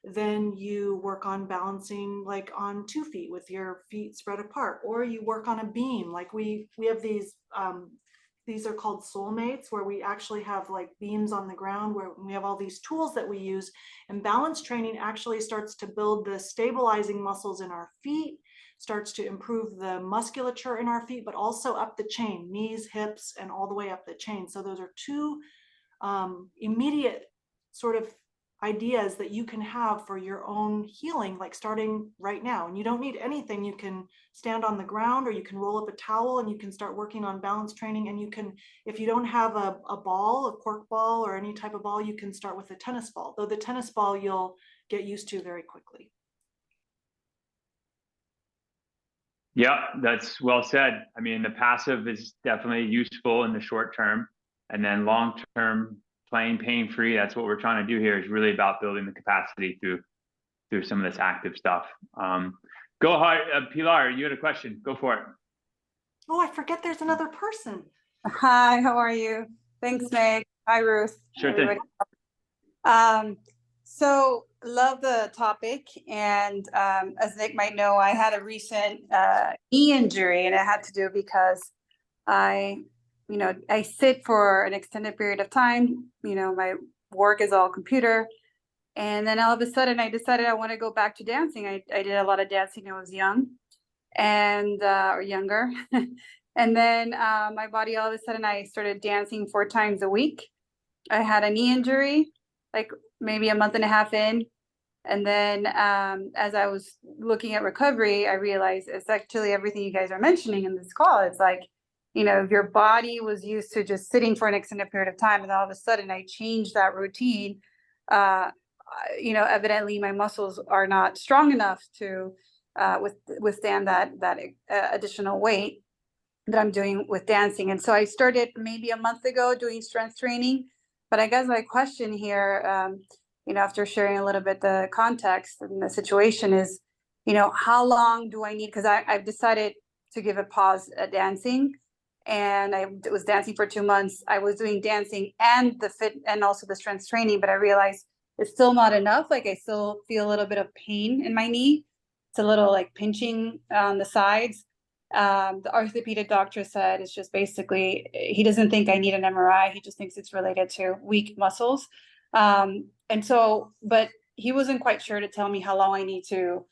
then you work on balancing like on 2 feet with your feet spread apart, or you work on a beam. Like we have these are called soulmates, where we actually have like beams on the ground, where we have all these tools that we use. And balance training actually starts to build the stabilizing muscles in our feet, starts to improve the musculature in our feet, but also up the chain, knees, hips, and all the way up the chain. So those are two immediate sort of ideas that you can have for your own healing, like starting right now. And you don't need anything. You can stand on the ground, or you can roll up a towel and you can start working on balance training. And you can, if you don't have a ball, a cork ball, or any type of ball, you can start with a tennis ball, though the tennis ball you'll get used to very quickly. Yeah, that's well said. I mean, the passive is definitely useful in the short term, and then long term, playing pain free. That's what we're trying to do here, is really about building the capacity through some of this active stuff. Go ahead, Pilar, you had a question. Go for it. Oh, I forget there's another person. Hi, how are you? Thanks, Meg. Hi, Ruth. Sure Everybody. thing. So love the topic, and as Nick might know, I had a recent knee injury, and it had to do because I sit for an extended period of time. My work is all computer, and then all of a sudden I decided I want to go back to dancing. I did a lot of dancing when I was young, and or younger. And then my body, all of a sudden, I started dancing 4 times a week. I had a knee injury, like maybe a month and a half in. And then as I was looking at recovery, I realized it's actually everything you guys are mentioning in this call. It's like, if your body was used to just sitting for an extended period of time, and all of a sudden I changed that routine, evidently my muscles are not strong enough to withstand that additional weight that I'm doing with dancing. And so I started maybe a month ago doing strength training. But I guess my question here, after sharing a little bit the context and the situation is, how long do I need? Because I've decided to give a pause at dancing. And I was dancing for 2 months. I was doing dancing and and also the strength training, but I realized it's still not enough. Like I still feel a little bit of pain in my knee. It's a little like pinching on the sides. The orthopedic doctor said it's just basically, he doesn't think I need an MRI. He just thinks it's related to weak muscles. And so, but he wasn't quite sure to tell me how long I need to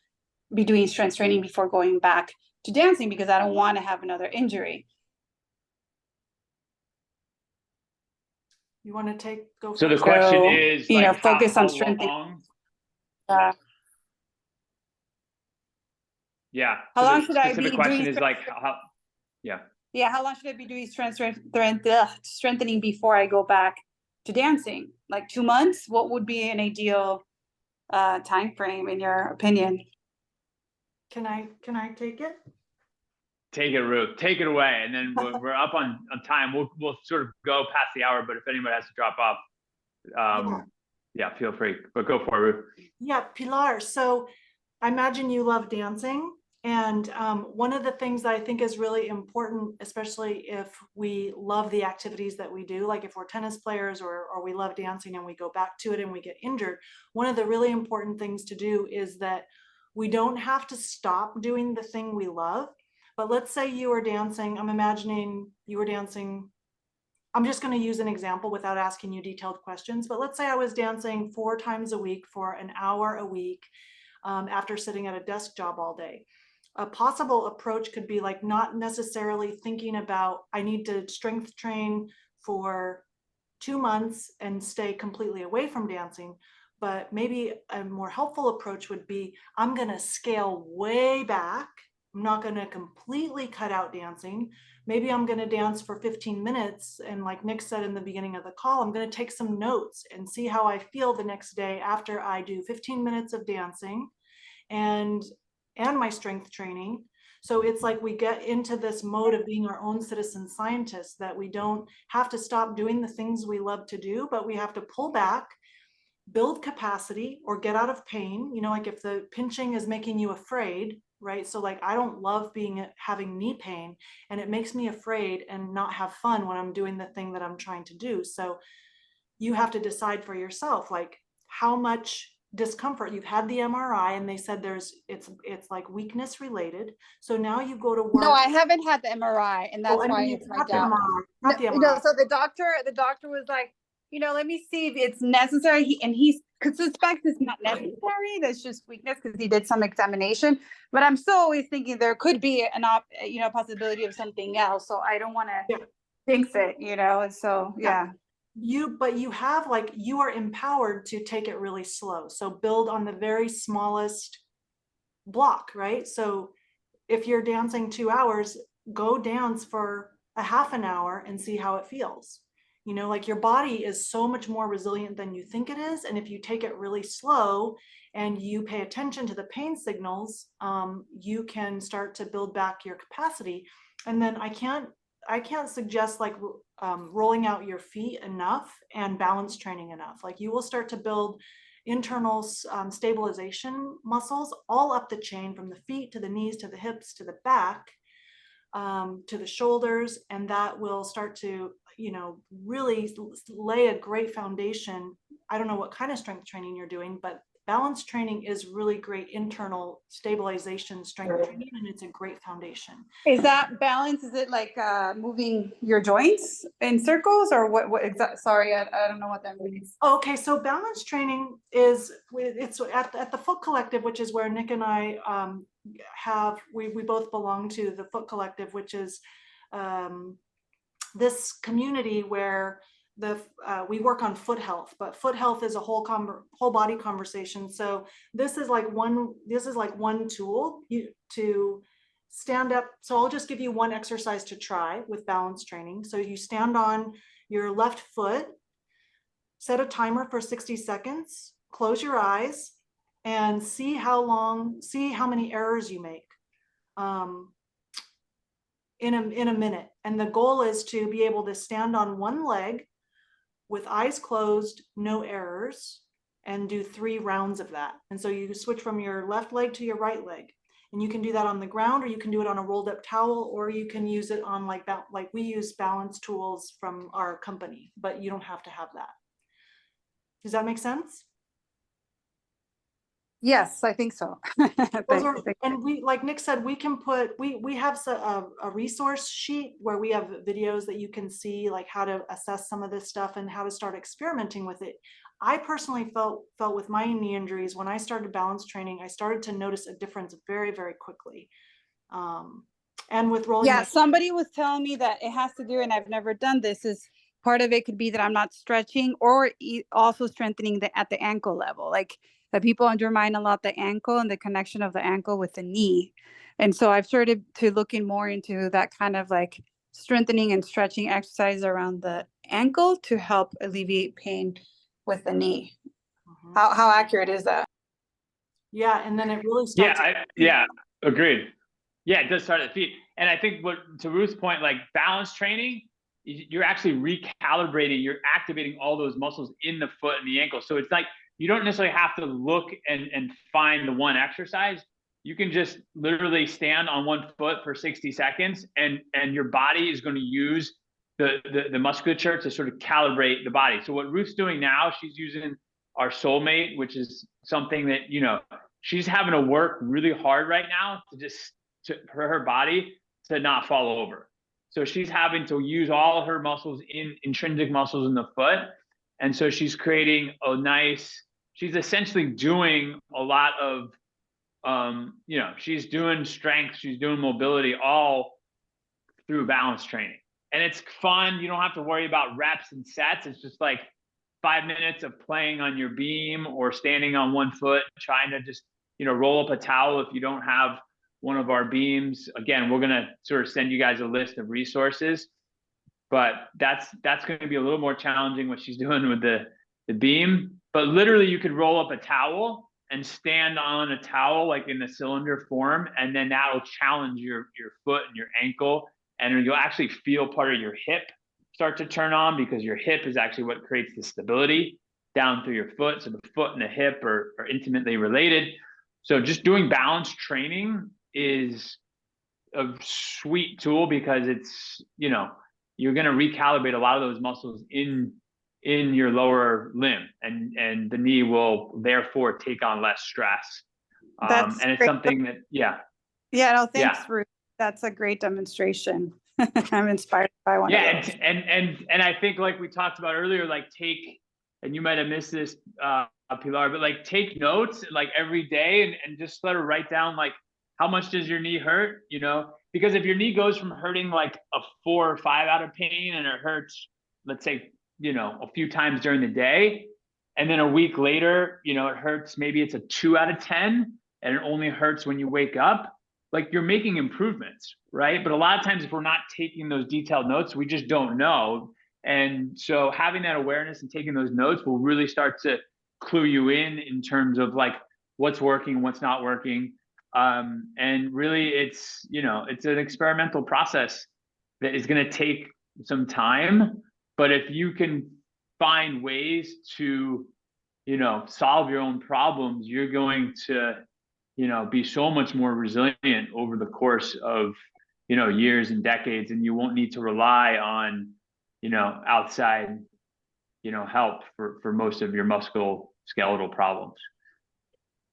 be doing strength training before going back to dancing, because I don't want to have another injury. You want to go So the first? question is, like, focus how on strength. long? Yeah. How So long the should I specific be question doing is like, how? Yeah. Yeah, how long should I be doing strengthening before I go back to dancing? Like 2 months? What would be an ideal time frame in your opinion? Can I take it? Take it, Ruth. Take it away, and then we're up on time. We'll sort of go past the hour, but if anybody has to drop off, yeah, feel free. But go for it, Ruth. Yeah, Pilar. So I imagine you love dancing. And one of the things that I think is really important, especially if we love the activities that we do, like if we're tennis players or we love dancing and we go back to it and we get injured, one of the really important things to do is that we don't have to stop doing the thing we love. But let's say you were dancing, I'm imagining you were dancing, I'm just going to use an example without asking you detailed questions, but let's say I was dancing 4 times a week for an hour a week after sitting at a desk job all day. A possible approach could be like not necessarily thinking about, I need to strength train for 2 months and stay completely away from dancing. But maybe a more helpful approach would be, I'm going to scale way back. I'm not going to completely cut out dancing. Maybe I'm going to dance for 15 minutes. And like Nick said in the beginning of the call, I'm going to take some notes and see how I feel the next day after I do 15 minutes of dancing and my strength training. So it's like we get into this mode of being our own citizen scientists, that we don't have to stop doing the things we love to do, but we have to pull back, build capacity, or get out of pain. Like if the pinching is making you afraid, right? So like, I don't love having knee pain, and it makes me afraid and not have fun when I'm doing the thing that I'm trying to do. So you have to decide for yourself, like how much discomfort. You've had the MRI and they said it's like weakness related. So now you go to work. No, I haven't had the MRI, and that's why it's my doubt. Not the MRI. No, so the doctor was like, let me see if it's necessary. He suspects it's not necessary. That's just weakness because he did some examination. But I'm still always thinking there could be possibility of something else. So I don't want to jinx it, And so yeah. But you have, like, you are empowered to take it really slow. So build on the very smallest block, right? So if you're dancing 2 hours, go dance for a half an hour and see how it feels. Like, your body is so much more resilient than you think it is. And if you take it really slow and you pay attention to the pain signals, you can start to build back your capacity. And then I can't suggest like rolling out your feet enough and balance training enough. Like, you will start to build internal stabilization muscles all up the chain, from the feet to the knees to the hips to the back, to the shoulders, and that will start to really lay a great foundation. I don't know what kind of strength training you're doing, but balance training is really great internal stabilization strength training, and it's a great foundation. Is that balance? Is it like moving your joints in circles, or what exactly? Sorry, I don't know what that means. Okay, so balance training it's at the Foot Collective, which is where Nick and I we both belong to the Foot Collective, which is this community where we work on foot health, but foot health is a whole body conversation. So this is like one tool to stand up. So I'll just give you one exercise to try with balance training. So you stand on your left foot, set a timer for 60 seconds, close your eyes, and see how many errors you make in a minute. And the goal is to be able to stand on one leg with eyes closed, no errors, and do 3 rounds of that. And so you switch from your left leg to your right leg. And you can do that on the ground, or you can do it on a rolled up towel, or you can use it on like we use balance tools from our company, but you don't have to have that. Does that make sense? Yes, I think so. And we, like Nick said, we can we have a resource sheet where we have videos that you can see, like how to assess some of this stuff and how to start experimenting with it. I personally felt with my knee injuries, when I started balance training, I started to notice a difference very, very quickly. And with rolling. Yeah, somebody was telling me that it has to do, and I've never done this, is part of it could be that I'm not stretching, or also strengthening at the ankle level. Like, that people undermine a lot the ankle and the connection of the ankle with the knee. And so I've started to looking more into that kind of like strengthening and stretching exercise around the ankle to help alleviate pain with the knee. Mm-hmm. How accurate is that? Yeah, and then it really starts. Agreed. Yeah, it does start at the feet. And I think to Ruth's point, like balance training, you're actually recalibrating, you're activating all those muscles in the foot and the ankle. So it's like, you don't necessarily have to look and find the one exercise. You can just literally stand on one foot for 60 seconds and your body is going to use the musculature to sort of calibrate the body. So what Ruth's doing now, she's using our Soulmate, which is something that, she's having to work really hard right now for her body to not fall over. So she's having to use all her muscles, intrinsic muscles in the foot. And so she's creating she's essentially doing a lot of, she's doing strength, she's doing mobility, all through balance training. And it's fun. You don't have to worry about reps and sets. It's just like 5 minutes of playing on your beam or standing on one foot, trying to just, roll up a towel if you don't have one of our beams. Again, we're going to sort of send you guys a list of resources. But that's going to be a little more challenging what she's doing with the beam. But literally, you could roll up a towel and stand on a towel like in the cylinder form, and then that'll challenge your foot and your ankle, and you'll actually feel part of your hip start to turn on, because your hip is actually what creates the stability down through your foot. So the foot and the hip are intimately related. So just doing balance training is a sweet tool because it's, you know, you're going to recalibrate a lot of those muscles in your lower limb, and the knee will therefore take on less stress. That's and it's great. something that, yeah. Yeah, no, thanks, Yeah. Ruth. That's a great demonstration. I'm inspired by one Yeah, of those. and I think, like we talked about earlier, like and you might have missed this, Pilar, but like take notes like every day and just let her write down like how much does your knee hurt, you know? Because if your knee goes from hurting like a 4 or 5 out of pain and it hurts, let's say, you know, a few times during the day, and then a week later, you know, it hurts, maybe it's a 2 out of 10 and it only hurts when you wake up, like you're making improvements, right? But a lot of times if we're not taking those detailed notes, we just don't know. And so having that awareness and taking those notes will really start to clue you in terms of like what's working, what's not working. And really it's, you know, it's an experimental process that is going to take some time. But if you can find ways to, you know, solve your own problems, you're going to, you know, be so much more resilient over the course of, you know, years and decades, and you won't need to rely on, you know, outside, you know, help for most of your musculoskeletal problems.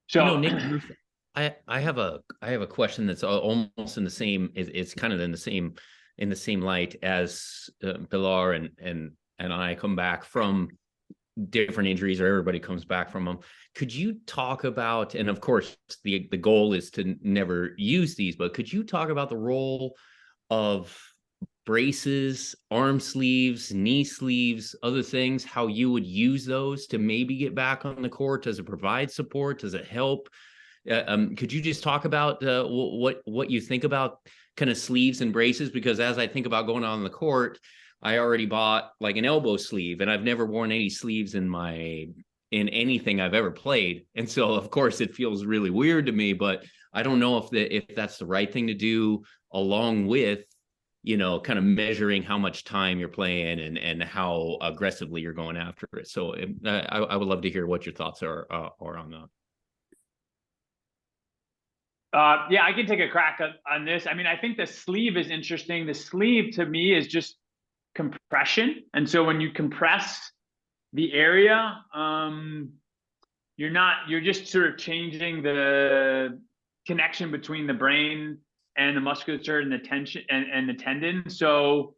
So, You know, Nick, Ruth, I have a question that's almost in the same. It's kind of in the same light as Pilar and I come back from different injuries, or everybody comes back from them. Could you talk about, and of course the goal is to never use these, but could you talk about the role of braces, arm sleeves, knee sleeves, other things, how you would use those to maybe get back on the court? Does it provide support? Does it help? Could you just talk about what you think about kind of sleeves and braces? Because as I think about going on the court, I already bought like an elbow sleeve, and I've never worn any sleeves in anything I've ever played. And so of course it feels really weird to me, but I don't know if that's the right thing to do, along with, you know, kind of measuring how much time you're playing and how aggressively you're going after it. So I would love to hear what your thoughts are on that. yeah, I can take a crack on this. I mean, I think the sleeve is interesting. The sleeve to me is just compression. And so when you compress the area, you're just sort of changing the connection between the brain and the musculature and the tension and the tendon. So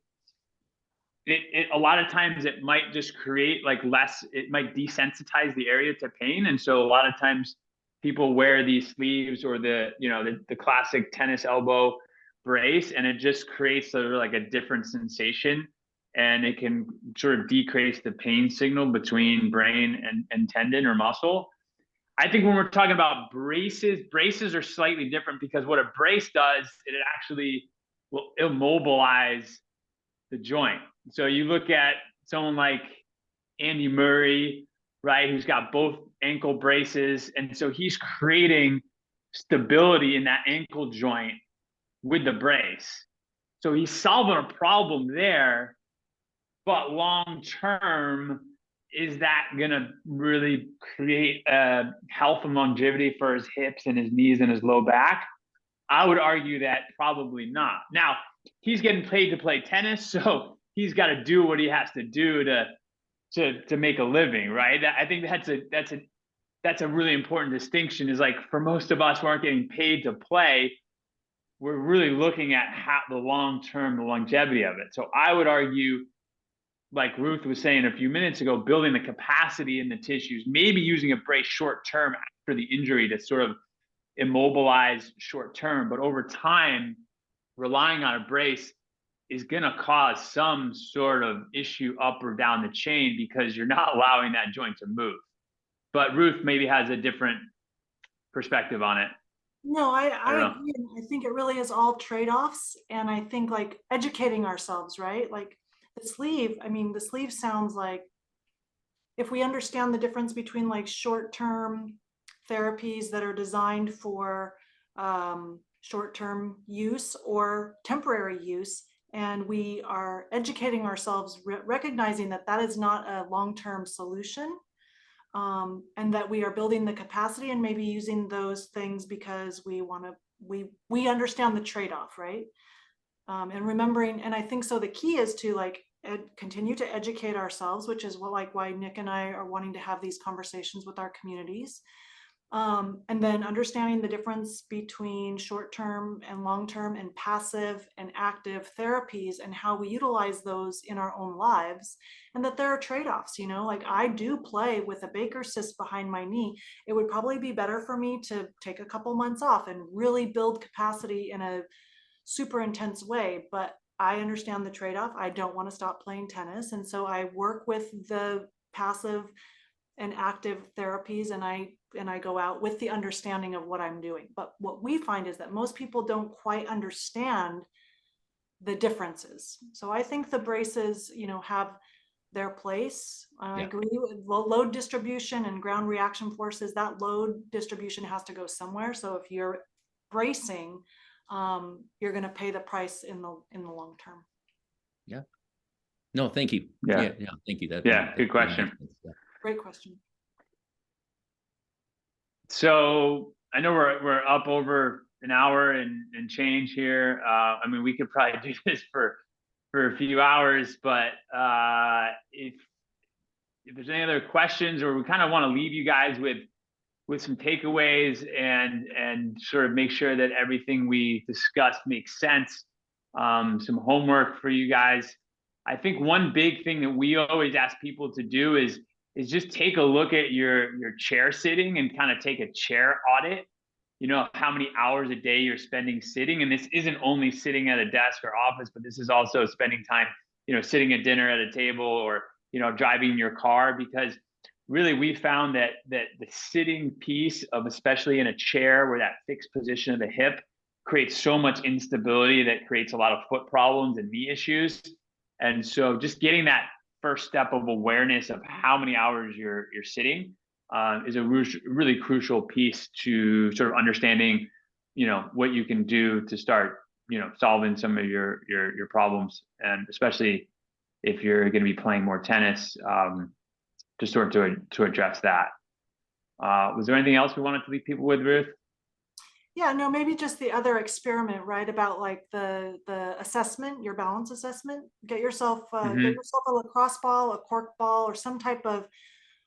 it a lot of times it might just create like it might desensitize the area to pain. And so a lot of times people wear these sleeves or the classic tennis elbow brace, and it just creates sort of like a different sensation, and it can sort of decrease the pain signal between brain and tendon or muscle. I think when we're talking about braces are slightly different, because what a brace does, it actually will immobilize the joint. So you look at someone like Andy Murray, right, who's got both ankle braces, and so he's creating stability in that ankle joint with the brace. So he's solving a problem there, but long term, is that gonna really create health and longevity for his hips and his knees and his low back? I would argue that probably not. Now, he's getting paid to play tennis, so he's got to do what he has to do to make a living, right? I think that's a really important distinction. Is like, for most of us who aren't getting paid to play, we're really looking at how the longevity of it. So I would argue, like Ruth was saying a few minutes ago, building the capacity in the tissues, maybe using a brace short term after the injury to sort of immobilize short term, but over time, relying on a brace is going to cause some sort of issue up or down the chain, because you're not allowing that joint to move. But Ruth maybe has a different perspective on it. No, I don't agree. I think it really is all trade-offs. And I think like educating ourselves, right? Like the sleeve sounds like, if we understand the difference between like short-term therapies that are designed for short-term use or temporary use, and we are educating ourselves, recognizing that that is not a long-term solution, and that we are building the capacity and maybe using those things because we want to we understand the trade-off, right? And remembering, and I think so the key is to like continue to educate ourselves, which is what, like, why Nick and I are wanting to have these conversations with our communities. And then understanding the difference between short-term and long-term and passive and active therapies and how we utilize those in our own lives, and that there are trade-offs, you know, like I do play with a Baker cyst behind my knee. It would probably be better for me to take a couple months off and really build capacity in a super intense way, but I understand the trade-off. I don't want to stop playing tennis. And so I work with the passive and active therapies, and I go out with the understanding of what I'm doing. But what we find is that most people don't quite understand the differences. So I think the braces, you know, have their place. I agree with load distribution and ground reaction forces. That load distribution has to go somewhere. So if you're bracing, you're going to pay the price in the long term. Yeah. No, thank you. Yeah. Yeah. Thank you. Good question. Great question. So I know we're up over an hour and change here. I mean, we could probably do this for a few hours, but if there's any other questions, or we kind of want to leave you guys with some takeaways and sort of make sure that everything we discussed makes sense. Some homework for you guys. I think one big thing that we always ask people to do is just take a look at your chair sitting and kind of take a chair audit. You know, how many hours a day you're spending sitting. And this isn't only sitting at a desk or office, but this is also spending time, you know, sitting at dinner at a table, or, you know, driving your car, because really we found that the sitting piece of, especially in a chair where that fixed position of the hip creates so much instability that creates a lot of foot problems and knee issues. And so just getting that first step of awareness of how many hours you're sitting is a really crucial piece to sort of understanding, you know, what you can do to start, you know, solving some of your problems, and especially if you're going to be playing more tennis, to sort to address that. Was there anything else we wanted to leave people with, Ruth? Yeah, no, maybe just the other experiment, right? About like the assessment, your balance assessment. Get yourself a lacrosse ball, a cork ball, or some type of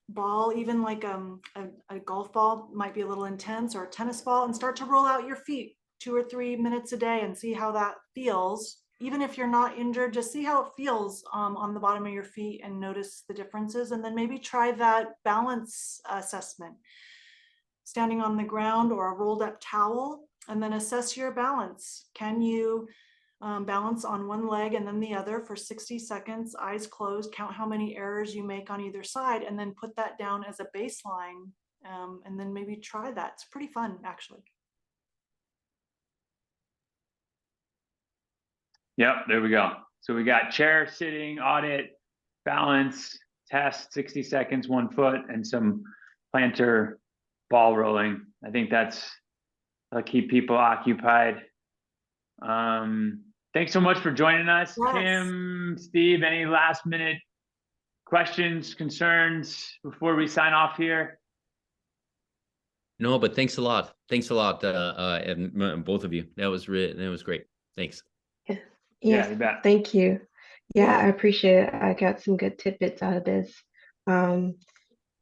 ball, even like a golf ball might be a little intense, or a tennis ball, and start to roll out your feet 2 or 3 minutes a day and see how that feels. Even if you're not injured, just see how it feels on the bottom of your feet and notice the differences. And then maybe try that balance assessment, standing on the ground or a rolled up towel, and then assess your balance. Can you balance on one leg and then the other for 60 seconds, eyes closed, count how many errors you make on either side, and then put that down as a baseline, and then maybe try that. It's pretty fun, actually. Yep, there we go. So we got chair sitting, audit, balance, test, 60 seconds, 1 foot, and some plantar ball rolling. I think that'll keep people occupied. Thanks so much for joining us. Yes. Kim, Steve, any last minute questions, concerns before we sign off here? No, but thanks a lot. Thanks a lot, and both of you. That was great. Thanks. Yes, Yeah, you bet. thank you. Yeah, Yeah. I appreciate it. I got some good tidbits out of this. And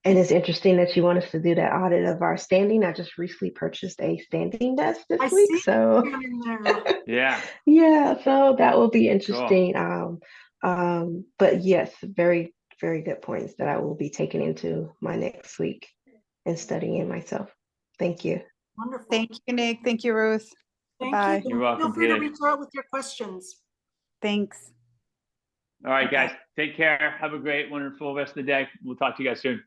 it's interesting that you want us to do that audit of our standing. I just recently purchased a standing desk this I week, see so you in there. Yeah. yeah, so that will be Cool. interesting. But yes, very, very good points that I will be taking into my next week and studying myself. Thank you. Wonderful. Thank you, Nick. Thank you, Ruth. Thank Bye. you. You're welcome, Feel free to Peter. reach out with your questions. Thanks. All right, Okay. guys, take care. Have a great, wonderful rest of the day. We'll talk to you guys soon.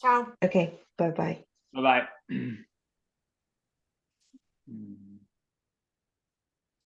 Ciao. Okay, bye-bye. Bye-bye.